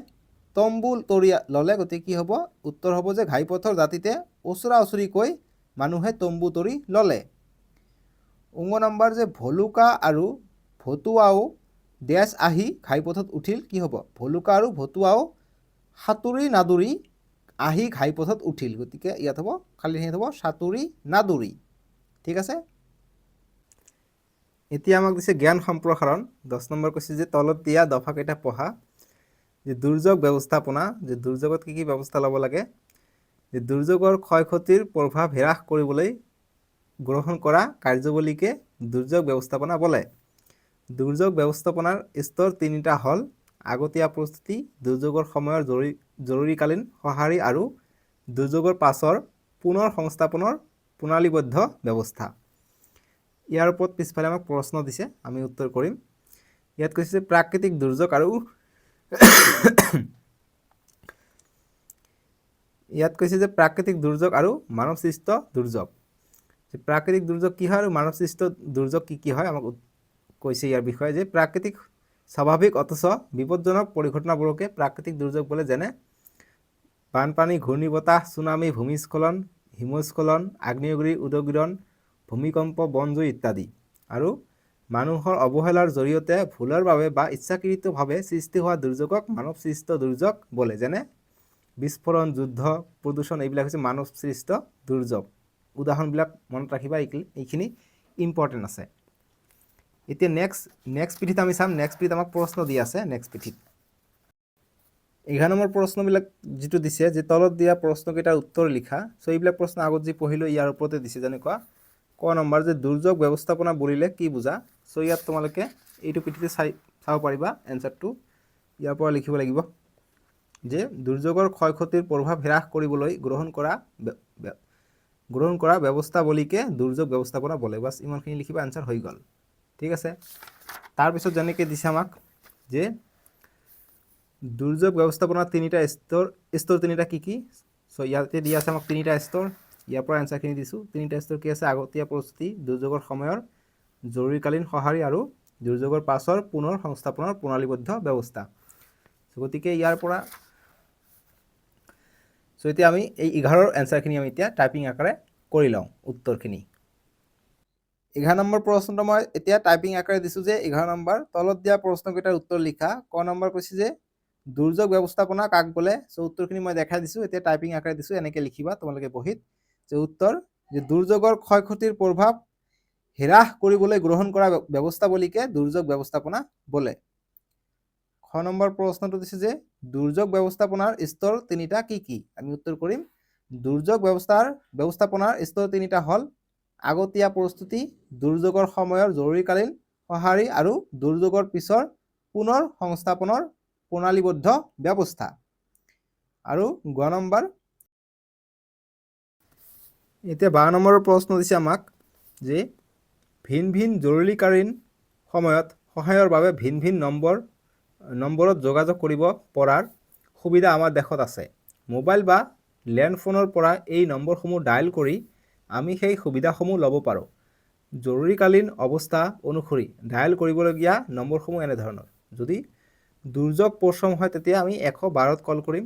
তম্বু তৰি ল'লে গতিকে কি হ'ব উত্তৰ হ'ব যে ঘাইপথৰ দাঁতিতে ওচৰা ওচৰিকৈ মানুহে তম্বু তৰি ল'লে উঙ নম্বৰ যে ভলুকা আৰু ভতুৱাও ডেছ আহি ঘাইপথত উঠিল কি হ'ব ভলুকা আৰু ভতুৱাও সাঁতুৰি নাদুৰি আহি ঘাইপথত উঠিল গতিকে ইয়াত হ'ব খালী ঠাইত হ'ব সাঁতুৰি নাদুৰি ঠিক আছে এতিয়া আমাক দিছে জ্ঞান সম্প্ৰসাৰণ 10 নম্বৰ কৈছে যে তলত দিয়া দফাকেইটা পঢ়া যে দুৰ্যোগ ব্যৱস্থাপনা যে দুৰ্যোগত কি ব্যৱস্থা ল'ব লাগে যে দুৰ্যোগৰ ক্ষয়ক্ষতিৰ প্ৰভাৱ হ্ৰাস কৰিবলৈ গ্ৰহণ কৰা কাৰ্যৱলীকে দুৰ্যোগ ব্যৱস্থাপনা বোলে দুৰ্যোগ ব্যৱস্থাপনাৰ স্তৰ তিনিটা হ'ল আগতীয়া প্ৰস্তুতি দুৰ্যোগৰ সময়ৰ জৰুৰীকালীন সঁহাৰি আৰু দুৰ্যোগৰ পাছৰ পুনৰ সংস্থাপনৰ প্ৰণালীবদ্ধ ব্যৱস্থা ইয়াৰ ওপৰত পিছফালে আমাক প্ৰশ্ন দিছে আমি উত্তৰ কৰিম ইয়াত কৈছে প্ৰাকৃতিক দুৰ্যোগ আৰু ইয়াত কৈছে যে প্ৰাকৃতিক দুৰ্যোগ আৰু মানৱসৃষ্ট দুৰ্যোগ প্ৰাকৃতিক দুৰ্যোগ কি হয় আৰু মানৱসৃষ্ট দুৰ্যোগ কি হয় আমাক কৈছে ইয়াৰ বিষয়ে যে প্ৰাকৃতিক স্বাভাৱিক অথচ বিপদজনক পৰিঘটনাবোৰকে প্ৰাকৃতিক দুৰ্যোগ বোলে যেনে বানপানী ঘূৰ্ণীবতাহ সুনামি ভূমিস্খলন হিমস্খলন আগ্নেয়গিৰি উদগীৰণ ভূমিকম্প বনজুই ইত্যাদি আৰু মানুহৰ অৱহেলাৰ জৰিয়তে ভুলৰ বাবে বা ইচ্ছাকৃতভাৱে সৃষ্টি হোৱা দুৰ্যোগক মানৱসৃষ্ট দুৰ্যোগ বোলে যেনে বিস্ফোৰণ যুদ্ধ প্ৰদূষণ এইবিলাক হৈছে মানৱসৃষ্ট দুৰ্যোগ উদাহৰণবিলাক মনত ৰাখিবা এইখিনি ইম্পৰ্টেণ্ট আছে এতিয়া নেক্সট পিঠিত আমি চাম নেক্সট পিঠিত আমাক প্ৰশ্ন দি আছে নেক্সট পিঠিত 11 নম্বৰ প্ৰশ্নবিলাক যিটো দিছে যে তলত দিয়া প্ৰশ্নকেইটাৰ উত্তৰ লিখা সো এইবিলাক প্ৰশ্ন আগত যি পঢ়িলো ইয়াৰ ওপৰতে দিছে যেনেকুৱা ক নম্বৰ যে দুৰ্যোগ ব্যৱস্থাপনা বুলিলে কি বুজা। চ' ইয়াত তোমালোকে এইটো পিঠিতে চাব পাৰিবা এনচাৰটো। ইয়াৰ পৰা লিখিব লাগিব যে দুৰ্যোগৰ ক্ষয় ক্ষতিৰ প্ৰভাৱ হ্ৰাস কৰিবলৈ গ্ৰহণ কৰা ব্যৱস্থাৱলীকে দুৰ্যোগ ব্যৱস্থাপনা বোলে। বাছ ইমানখিনি লিখিবা, এনচাৰ হৈ গ'ল। ঠিক আছে। তাৰপিছত যেনেকৈ দিছে আমাক যে দুৰ্যোগ ব্যৱস্থাপনাৰ তিনিটা স্তৰ তিনিটা কি কি। চ' ইয়াতে দিয়া আছে আমাক তিনিটা স্তৰ। ইয়াৰ পৰা এনচাৰখিনি দিছোঁ। তিনিটা স্তৰ কি আছে, আগতীয়া প্ৰস্তুতি, দুৰ্যোগৰ সময়ৰ জৰুৰীকালীন সঁহাৰি আৰু দুৰ্যোগৰ পাছৰ পুনৰ সংস্থাপনৰ প্ৰণালীবদ্ধ ব্যৱস্থা। গতিকে ইয়াৰ পৰা এতিয়া আমি এই 11ৰ এনচাৰখিনি আমি এতিয়া টাইপিং আকাৰে কৰি লওঁ উত্তৰখিনি। 11 নম্বৰ প্ৰশ্নটো মই এতিয়া টাইপিং আকাৰে দিছোঁ যে 11 নম্বৰ তলত দিয়া প্ৰশ্নকেইটাৰ উত্তৰ লিখা। ক নম্বৰ কৈছে যে দুৰ্যোগ ব্যৱস্থাপনা কাক বোলে। চ' উত্তৰখিনি মই দেখাই দিছোঁ, এতিয়া টাইপিং আকাৰে দিছোঁ, এনেকৈ লিখিবা তোমালোকে বহীত যে উত্তৰ যে দুৰ্যোগৰ ক্ষয় ক্ষতিৰ প্ৰভাৱ হ্ৰাস কৰিবলৈ গ্ৰহণ কৰা ব্যৱস্থাৱলীকে দুৰ্যোগ ব্যৱস্থাপনা বোলে। খ নম্বৰ প্ৰশ্নটো দিছে যে দুৰ্যোগ ব্যৱস্থাপনাৰ স্তৰ তিনিটা কি কি। আমি উত্তৰ কৰিম দুৰ্যোগ ব্যৱস্থাপনাৰ স্তৰ তিনিটা হ'ল আগতীয়া প্ৰস্তুতি, দুৰ্যোগৰ সময়ৰ জৰুৰীকালীন সঁহাৰি আৰু দুৰ্যোগৰ পিছৰ পুনৰ সংস্থাপনৰ প্ৰণালীবদ্ধ ব্যৱস্থা। আৰু গ নম্বৰ এতিয়া 12 নম্বৰৰ প্ৰশ্ন দিছে আমাক যে ভিন ভিন জৰুৰীকালীন সময়ত সহায়ৰ বাবে ভিন ভিন নম্বৰত যোগাযোগ কৰিব পৰাৰ সুবিধা আমাৰ দেশত আছে। মোবাইল বা লেণ্ডফোনৰ পৰা এই নম্বৰসমূহ ডায়েল কৰি আমি সেই সুবিধাসমূহ ল'ব পাৰোঁ। জৰুৰীকালীন অৱস্থা অনুসৰি ডায়েল কৰিবলগীয়া নম্বৰসমূহ এনেধৰণৰ। যদি দুৰ্যোগ প্ৰশম হয় তেতিয়া আমি 112ত কল কৰিম।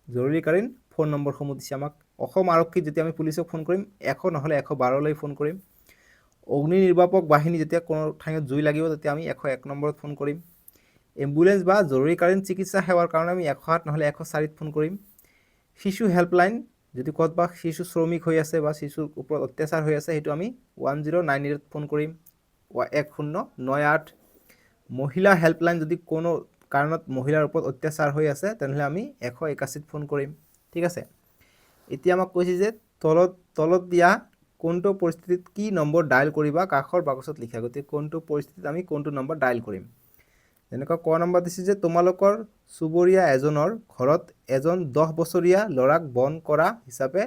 জৰুৰীকালীন ফোন নম্বৰসমূহ দিছে আমাক। অসম আৰক্ষীত যেতিয়া আমি পুলিচক ফোন কৰিম 100 নহ'লে 112লৈ ফোন কৰিম। অগ্নি নিৰ্বাপক বাহিনী যেতিয়া কোনো ঠাইত জুই লাগিব তেতিয়া আমি 101 নম্বৰত ফোন কৰিম। এম্বুলেন্স বা জৰুৰীকালীন চিকিৎসা সেৱাৰ কাৰণে আমি 108 নহ'লে 104ত ফোন কৰিম। শিশু হেল্পলাইন যদি ক'ৰবাত শিশু শ্ৰমিক হৈ আছে বা শিশুৰ ওপৰত অত্যাচাৰ হৈ আছে সেইটো আমি 1098ত ফোন কৰিম। 1098। মহিলা হেল্পলাইন যদি কোনো কাৰণত মহিলাৰ ওপৰত অত্যাচাৰ হৈ আছে তেনেহ'লে আমি 181ত ফোন কৰিম। ঠিক আছে। এতিয়া আমাক কৈছে যে তলত দিয়া কোনটো পৰিস্থিতিত কি নম্বৰ ডায়েল কৰিবা কাষৰ বাকচত লিখা। গতিকে কোনটো পৰিস্থিতিত আমি কোনটো নম্বৰ ডায়েল কৰিম। যেনেকুৱা ক নম্বৰ দিছে যে তোমালোকৰ চুবুৰীয়া এজনৰ ঘৰত এজন 10 বছৰীয়া ল'ৰাক বন কৰা হিচাপে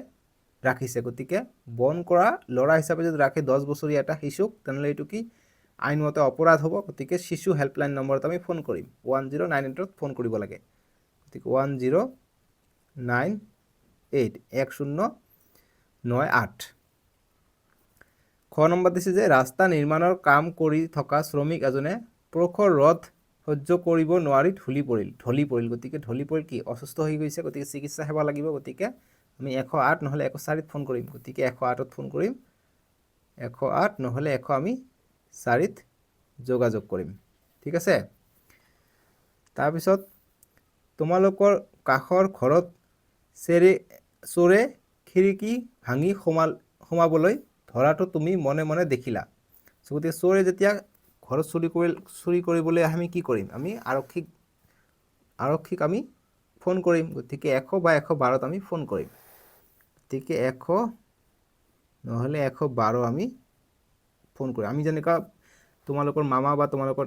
ৰাখিছে। গতিকে বন কৰা ল'ৰা হিচাপে যদি ৰাখে 10 বছৰীয়া এটা শিশুক তেনেহ'লে এইটো কি আইনমতে অপৰাধ হ'ব। গতিকে শিশু হেল্পলাইন নম্বৰত আমি ফোন কৰিম। 1098ত ফোন কৰিব লাগে। গতিকে 1098 1098। খ নম্বৰ দিছে যে ৰাস্তা নিৰ্মাণৰ কাম কৰি থকা শ্ৰমিক এজনে প্ৰখৰ ৰ'দ সহ্য কৰিব নোৱাৰি ঢলি পৰিল। গতিকে ঢলি পৰিল কি অসুস্থ হৈ গৈছে। গতিকে চিকিৎসা সেৱা লাগিব। গতিকে আমি 108 নহ'লে 104ত ফোন কৰিম। গতিকে 108ত ফোন কৰিম। 108 নহ'লে 100 আমি 4ত যোগাযোগ কৰিম। ঠিক আছে। তাৰপিছত তোমালোকৰ কাষৰ ঘৰত চোৰে খিৰিকী ভাঙি সোমাবলৈ ধৰাটো তুমি মনে মনে দেখিলা। গতিকে চোৰে যেতিয়া ঘৰত চুৰি কৰিবলৈ আমি কি কৰিম, আমি আৰক্ষীক আমি ফোন কৰিম। গতিকে 100 বা 112ত আমি ফোন কৰিম। গতিকে 100 নহ'লে 112 আমি ফোন কৰিম। আমি যেনেকুৱা তোমালোকৰ মামা বা তোমালোকৰ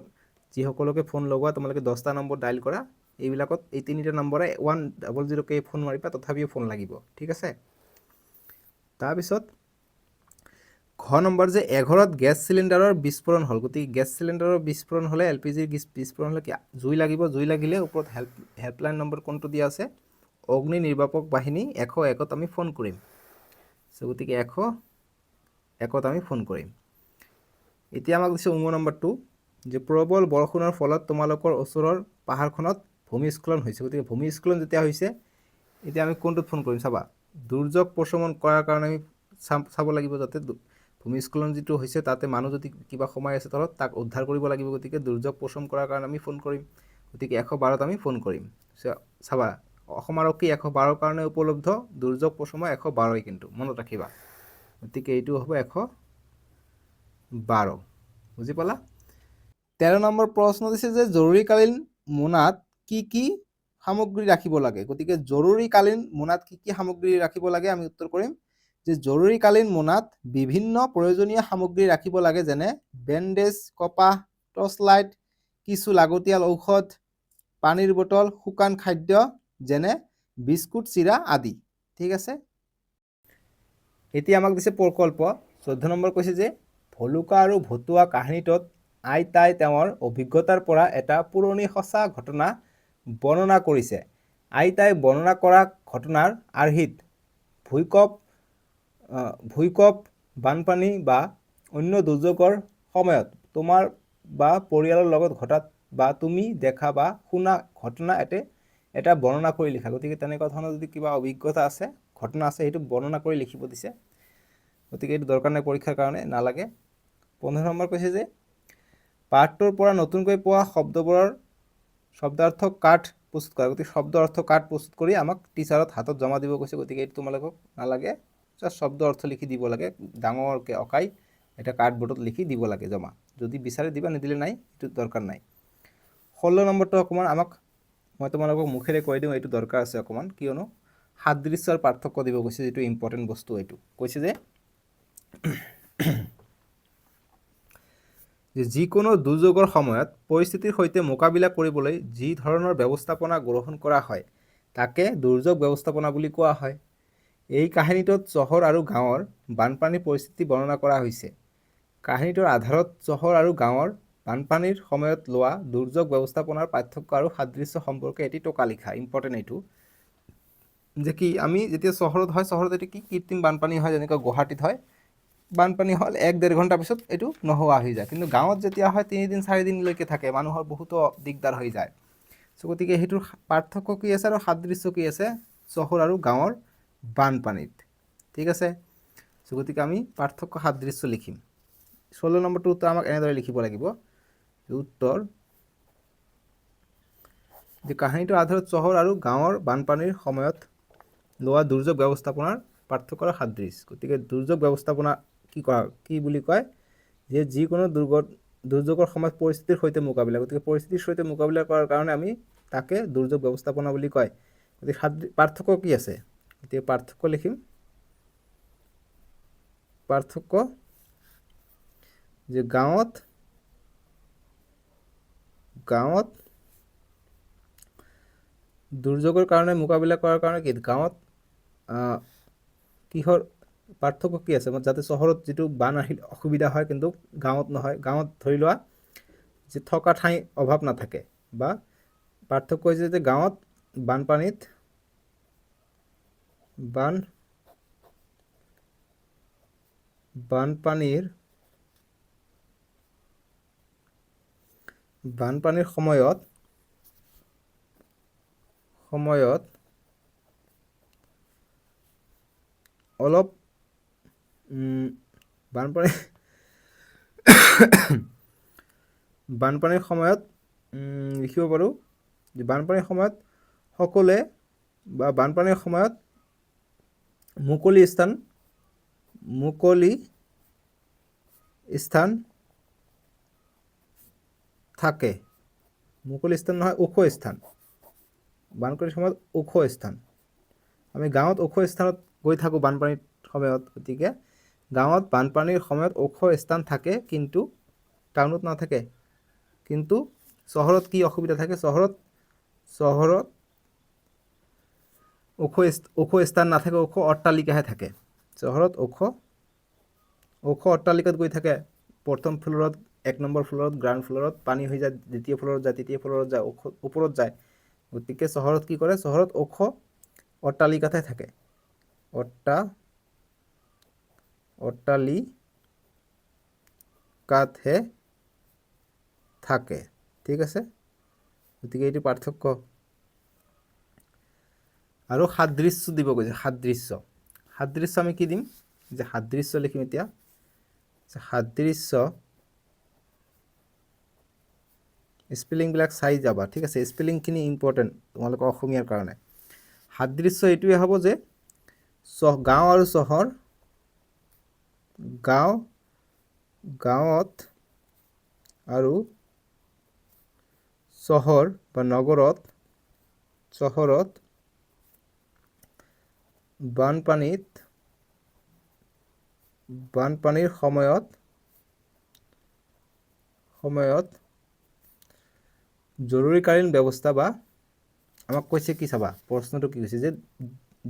যিসকলকে ফোন লগোৱা তোমালোকে 10টা নম্বৰ ডায়েল কৰা, এইবিলাকত এই তিনিটা নম্বৰে 100কে ফোন মাৰিবা তথাপিও ফোন লাগিব। ঠিক আছে। তাৰপিছত ঘ নম্বৰ যে এঘৰত গেছ চিলিণ্ডাৰৰ বিস্ফোৰণ হ'ল। গতিকে গেছ চিলিণ্ডাৰৰ বিস্ফোৰণ হ'লে LPG বিস্ফোৰণ হ'লে কি জুই লাগিব। জুই লাগিলে ওপৰত হেল্পলাইন নম্বৰ কোনটো দিয়া আছে অগ্নি নিৰ্বাপক বাহিনী 101ত আমি ফোন কৰিম। গতিকে 101ত আমি ফোন কৰিম। এতিয়া আমাক দিছে নম্বৰটো যে প্ৰবল বৰষুণৰ ফলত তোমালোকৰ ওচৰৰ পাহাৰখনত ভূমিস্খলন হৈছে। গতিকে ভূমিস্খলন যেতিয়া হৈছে এতিয়া আমি কোনটোত ফোন কৰিম চাবা। দুৰ্যোগ প্ৰশমন কৰাৰ কাৰণে আমি চাব লাগিব যাতে ভূমিস্খলন যিটো হৈছে তাতে মানুহ যদি কিবা সোমাই আছে তলত তাক উদ্ধাৰ কৰিব লাগিব। গতিকে দুৰ্যোগ প্ৰশমন কৰাৰ কাৰণে আমি ফোন কৰিম। গতিকে 112ত আমি ফোন কৰিম। চাবা অসম আৰক্ষী 112ৰ কাৰণে উপলব্ধ, দুৰ্যোগ প্ৰশমন 112ই কিন্তু মনত ৰাখিবা। গতিকে এইটো হ'ব 112। বুজি পালা। 13 নম্বৰ প্ৰশ্ন দিছে যে জৰুৰীকালীন মোনাত কি কি সামগ্ৰী ৰাখিব লাগে। গতিকে জৰুৰীকালীন মোনাত কি কি সামগ্ৰী ৰাখিব লাগে আমি উত্তৰ কৰিম যে জৰুৰীকালীন মোনাত বিভিন্ন প্ৰয়োজনীয় সামগ্ৰী ৰাখিব লাগে, যেনে বেণ্ডেজ, কপাহ, টৰ্চ লাইট, কিছু লাগতিয়াল ঔষধ, পানীৰ বটল, শুকান খাদ্য যেনে বিস্কুট, চিৰা আদি। ঠিক আছে। এতিয়া আমাক দিছে প্ৰকল্প। 14 নম্বৰ কৈছে যে ভলুকা আৰু ভতুৱা কাহিনীটোত আইতাই তেওঁৰ অভিজ্ঞতাৰ পৰা এটা পুৰণি সঁচা ঘটনা বৰ্ণনা কৰিছে। আইতাই বৰ্ণনা কৰা ঘটনাৰ আৰ্হিত ভূঁইকঁপ, বানপানী বা অন্য দুৰ্যোগৰ সময়ত তোমাৰ বা পৰিয়ালৰ লগত ঘটা বা তুমি দেখা বা শুনা ঘটনা এটা বৰ্ণনা কৰি লিখা। গতিকে তেনেকুৱা ধৰণৰ যদি কিবা অভিজ্ঞতা আছে, ঘটনা আছে, সেইটো বৰ্ণনা কৰি লিখিব দিছে। গতিকে এইটো দৰকাৰ নাই, পৰীক্ষাৰ কাৰণে নালাগে। 15 নম্বৰ কৈছে যে পাঠটোৰ পৰা নতুনকৈ পোৱা শব্দবোৰৰ শব্দাৰ্থ কাৰ্ড প্ৰস্তুত কৰা। গতিকে শব্দ অৰ্থ কাৰ্ড প্ৰস্তুত কৰি আমাক টিচাৰত হাতত জমা দিব কৈছে। গতিকে এইটো তোমালোকক নালাগে, শব্দ অৰ্থ লিখি দিব লাগে, ডাঙৰকৈ অঁকাই এটা কাৰ্ডবৰ্ডত লিখি দিব লাগে জমা। যদি বিচাৰে দিবা, নিদিলে নাই, এইটো দৰকাৰ নাই। 16 নম্বৰটো অকণমান মই তোমালোকক মুখেৰে কৈ দিওঁ, এইটো দৰকাৰ আছে অকণমান, কিয়নো সাদৃশ্যৰ পাৰ্থক্য দিব কৈছে, যিটো ইম্পৰ্টেণ্ট বস্তু। এইটো কৈছে যে যিকোনো দুৰ্যোগৰ সময়ত পৰিস্থিতিৰ সৈতে মোকাবিলা কৰিবলৈ যি ধৰণৰ ব্যৱস্থাপনা গ্ৰহণ কৰা হয় তাকে দুৰ্যোগ ব্যৱস্থাপনা বুলি কোৱা হয়। এই কাহিনীটোত চহৰ আৰু গাঁৱৰ বানপানীৰ পৰিস্থিতি বৰ্ণনা কৰা হৈছে। কাহিনীটোৰ আধাৰত চহৰ আৰু গাঁৱৰ বানপানীৰ সময়ত লোৱা দুৰ্যোগ ব্যৱস্থাপনাৰ পাৰ্থক্য আৰু সাদৃশ্য সম্পৰ্কে এটি টোকা লিখা। ইম্পৰ্টেণ্ট এইটো যে কি আমি যেতিয়া চহৰত হয়, চহৰত এইটো কি কৃত্ৰিম বানপানী হয়, যেনেকৈ গুৱাহাটীত হয়, বানপানী হ'ল 1-1.5 ঘণ্টাৰ পিছত এইটো নোহোৱা হৈ যায়। কিন্তু গাঁৱত যেতিয়া হয় 3 দিন 4 দিনলৈকে থাকে, মানুহৰ বহুতো দিগদাৰ হৈ যায়। গতিকে সেইটোৰ পাৰ্থক্য কি আছে আৰু সাদৃশ্য কি আছে চহৰ আৰু গাঁৱৰ বানপানীত। ঠিক আছে। গতিকে আমি পাৰ্থক্য সাদৃশ্য লিখিম। 16 নম্বৰটো উত্তৰ আমাক এনেদৰে লিখিব লাগিব। উত্তৰ যে কাহিনীটোৰ আধাৰত চহৰ আৰু গাঁৱৰ বানপানীৰ সময়ত লোৱা দুৰ্যোগ ব্যৱস্থাপনাৰ পাৰ্থক্য আৰু সাদৃশ্য। গতিকে দুৰ্যোগ ব্যৱস্থাপনা কি বুলি কয় যে যিকোনো দুৰ্যোগৰ সময়ত পৰিস্থিতিৰ সৈতে মোকাবিলা। গতিকে পৰিস্থিতিৰ সৈতে মোকাবিলা কৰাৰ কাৰণে আমি তাকে দুৰ্যোগ ব্যৱস্থাপনা বুলি কয়। গতিকে পাৰ্থক্য কি আছে, এতিয়া পাৰ্থক্য লিখিম। পাৰ্থক্য যে গাঁৱত দুৰ্যোগৰ কাৰণে মোকাবিলা কৰাৰ কাৰণে কি গাঁৱত কিহৰ পাৰ্থক্য কি আছে, যাতে চহৰত যিটো বান আহিলে অসুবিধা হয় কিন্তু গাঁৱত নহয়। গাঁৱত ধৰি লোৱা যে থকা ঠাই অভাৱ নাথাকে, বা পাৰ্থক্য হৈছে যে গাঁৱত বানপানীৰ সময়ত অলপ বানপানীৰ সময়ত লিখিব পাৰোঁ যে বানপানীৰ সময়ত সকলোৱে বা বানপানীৰ সময়ত মুকলি স্থান থাকে। মুকলি স্থান নহয়, ওখ স্থান। বানপানীৰ সময়ত ওখ স্থান। আমি গাঁৱত ওখ স্থানত গৈ থাকোঁ বানপানীৰ সময়ত। গতিকে গাঁৱত বানপানীৰ সময়ত ওখ স্থান থাকে, কিন্তু টাউনত নাথাকে। কিন্তু চহৰত কি অসুবিধা থাকে, চহৰত ওখ স্থান নাথাকে, ওখ অট্টালিকাহে থাকে। চহৰত ওখ অট্টালিকাত গৈ থাকে। প্ৰথম ফ্ল'ৰত, 1 নম্বৰ ফ্ল'ৰত, গ্ৰাউণ্ড ফ্ল'ৰত পানী হৈ যায়, দ্বিতীয় ফ্ল'ৰত যায়, তৃতীয় ফ্ল'ৰত যায়, ওপৰত যায়। গতিকে চহৰত কি কৰে, চহৰত ওখ অট্টালিকাতে থাকে। অট্টালিকাতহে থাকে। ঠিক আছে। গতিকে এইটো পাৰ্থক্য। আৰু সাদৃশ্য দিব কৈছে। সাদৃশ্য আমি কি দিম, যে সাদৃশ্য লিখিম এতিয়া। সাদৃশ্য স্পেলিংবিলাক চাই যাবা। ঠিক আছে, স্পেলিংখিনি ইম্পৰ্টেণ্ট তোমালোকৰ অসমীয়াৰ কাৰণে। সাদৃশ্য এইটোৱে হ'ব যে গাঁও আৰু চহৰ, গাঁৱত আৰু চহৰ বা চহৰত বানপানীত বানপানীৰ সময়ত জৰুৰীকালীন ব্যৱস্থা বা আমাক কৈছে কি চাবা প্ৰশ্নটো কি কৈছে যে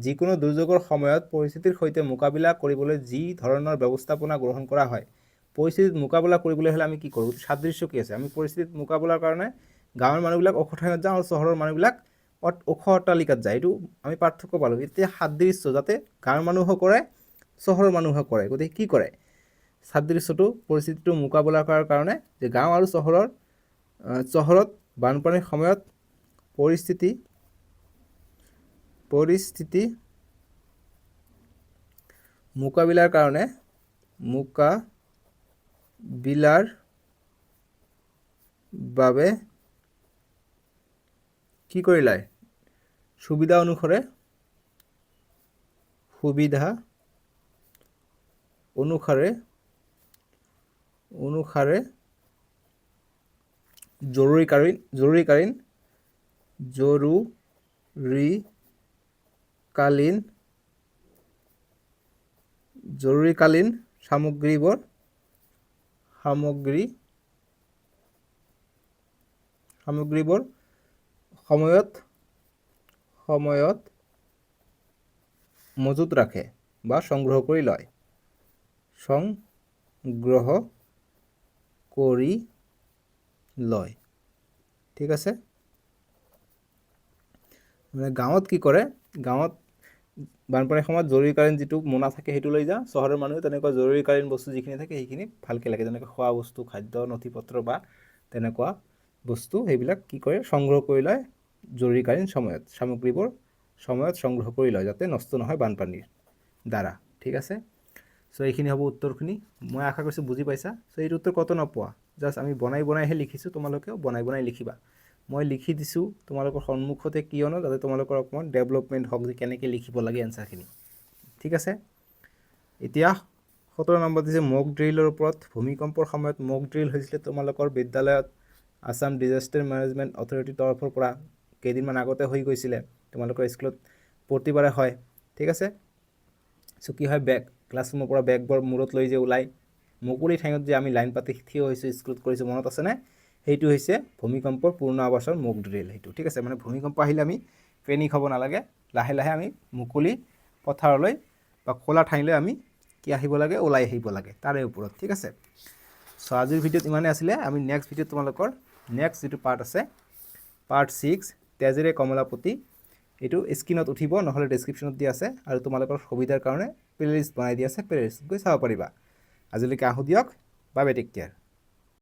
যিকোনো দুৰ্যোগৰ সময়ত পৰিস্থিতিৰ সৈতে মোকাবিলা কৰিবলৈ যি ধৰণৰ ব্যৱস্থাপনা গ্ৰহণ কৰা হয় পৰিস্থিতিত মোকাবিলা কৰিবলৈ হ'লে আমি কি কৰোঁ সাদৃশ্য কি আছে আমি পৰিস্থিতিত মোকাবিলাৰ কাৰণে গাঁৱৰ মানুহবিলাক ওখ ঠাইত যাওঁ আৰু চহৰৰ মানুহবিলাক ওখ অট্টালিকাত যায় এইটো আমি পাৰ্থক্য পালোঁ এতিয়া সাদৃশ্য যাতে গাঁৱৰ মানুহে কৰে চহৰৰ মানুহে কৰে গতিকে কি কৰে সাদৃশ্যটো পৰিস্থিতিটো মোকাবিলা কৰাৰ কাৰণে যে গাঁও আৰু চহৰত বানপানীৰ সময়ত পৰিস্থিতি মোকাবিলাৰ বাবে কি কৰিলে সুবিধা অনুসাৰে জৰুৰীকালীন সামগ্ৰীবোৰ সময়ত মজুত ৰাখে বা সংগ্ৰহ কৰি লয় ঠিক আছে মানে গাঁৱত কি কৰে গাঁৱত বানপানীৰ সময়ত জৰুৰীকালীন যিটো মোনা থাকে সেইটো লৈ যা চহৰৰ মানুহে তেনেকুৱা জৰুৰীকালীন বস্তু যিখিনি থাকে সেইখিনি ভালকৈ লাগে যেনেকৈ খোৱা বস্তু খাদ্য নথিপত্ৰ বা তেনেকুৱা বস্তু সেইবিলাক কি কৰে সংগ্ৰহ কৰি লয় জৰুৰীকালীন সামগ্ৰীবোৰ সংগ্ৰহ কৰি লয় যাতে নষ্ট নহয় বানপানীৰ দ্বাৰা ঠিক আছে চ' এইখিনি হ'ব উত্তৰখিনি মই আশা কৰিছোঁ বুজি পাইছা চ' এইটো উত্তৰ কত নপোৱা জাষ্ট আমি বনাইহে লিখিছোঁ তোমালোকেও বনাই লিখিবা মই লিখি দিছোঁ তোমালোকৰ সন্মুখতে কিয়নো যাতে তোমালোকৰ অকণমান ডেভেলপমেণ্ট হওক যে কেনেকৈ লিখিব লাগে এনচাৰখিনি ঠিক আছে এতিয়া 17 নম্বৰ দিছে মক ড্ৰিলৰ ওপৰত ভূমিকম্পৰ সময়ত মক ড্ৰিল হৈছিলে তোমালোকৰ বিদ্যালয়ত আসাম ডিজাষ্টাৰ মেনেজমেণ্ট অথৰিটিৰ তৰফৰ পৰা কেইদিনমান আগতে হৈ গৈছিলে তোমালোকৰ স্কুলত প্ৰতিবাৰে হয় ঠিক আছে চ' কি হয় ক্লাছৰুমৰ পৰা বেগবোৰ মূৰত লৈ যে ওলাই মুকলি ঠাইত যে আমি লাইন পাতি থিয় হৈছোঁ স্কুলত কৰিছোঁ মনত আছেনে সেইটো হৈছে ভূমিকম্পৰ পূৰ্ণ আৱাসৰ মক ড্ৰিল সেইটো ঠিক আছে মানে ভূমিকম্প আহিলে আমি পেনিক হ'ব নালাগে লাহে লাহে আমি মুকলি পথাৰলৈ বা খোলা ঠাইলৈ আমি কি আহিব লাগে ওলাই আহিব লাগে তাৰে ওপৰত ঠিক আছে চ' আজিৰ ভিডিঅ'ত ইমানেই আছিলে আমি নেক্সট ভিডিঅ'ত তোমালোকৰ নেক্সট যিটো পাৰ্ট আছে পাৰ্ট 6 তেজেৰে কমলাপতি এইটো স্ক্ৰীনত উঠিব নহ'লে ডেছক্ৰিপশ্যনত দিয়া আছে আৰু তোমালোকৰ সুবিধাৰ কাৰণে প্লেলিষ্ট বনাই দিয়া আছে প্লেলিষ্ট গৈ চাব পাৰিবা আজিলৈকে আহোঁ দিয়ক বাই বাই টেক কেয়াৰ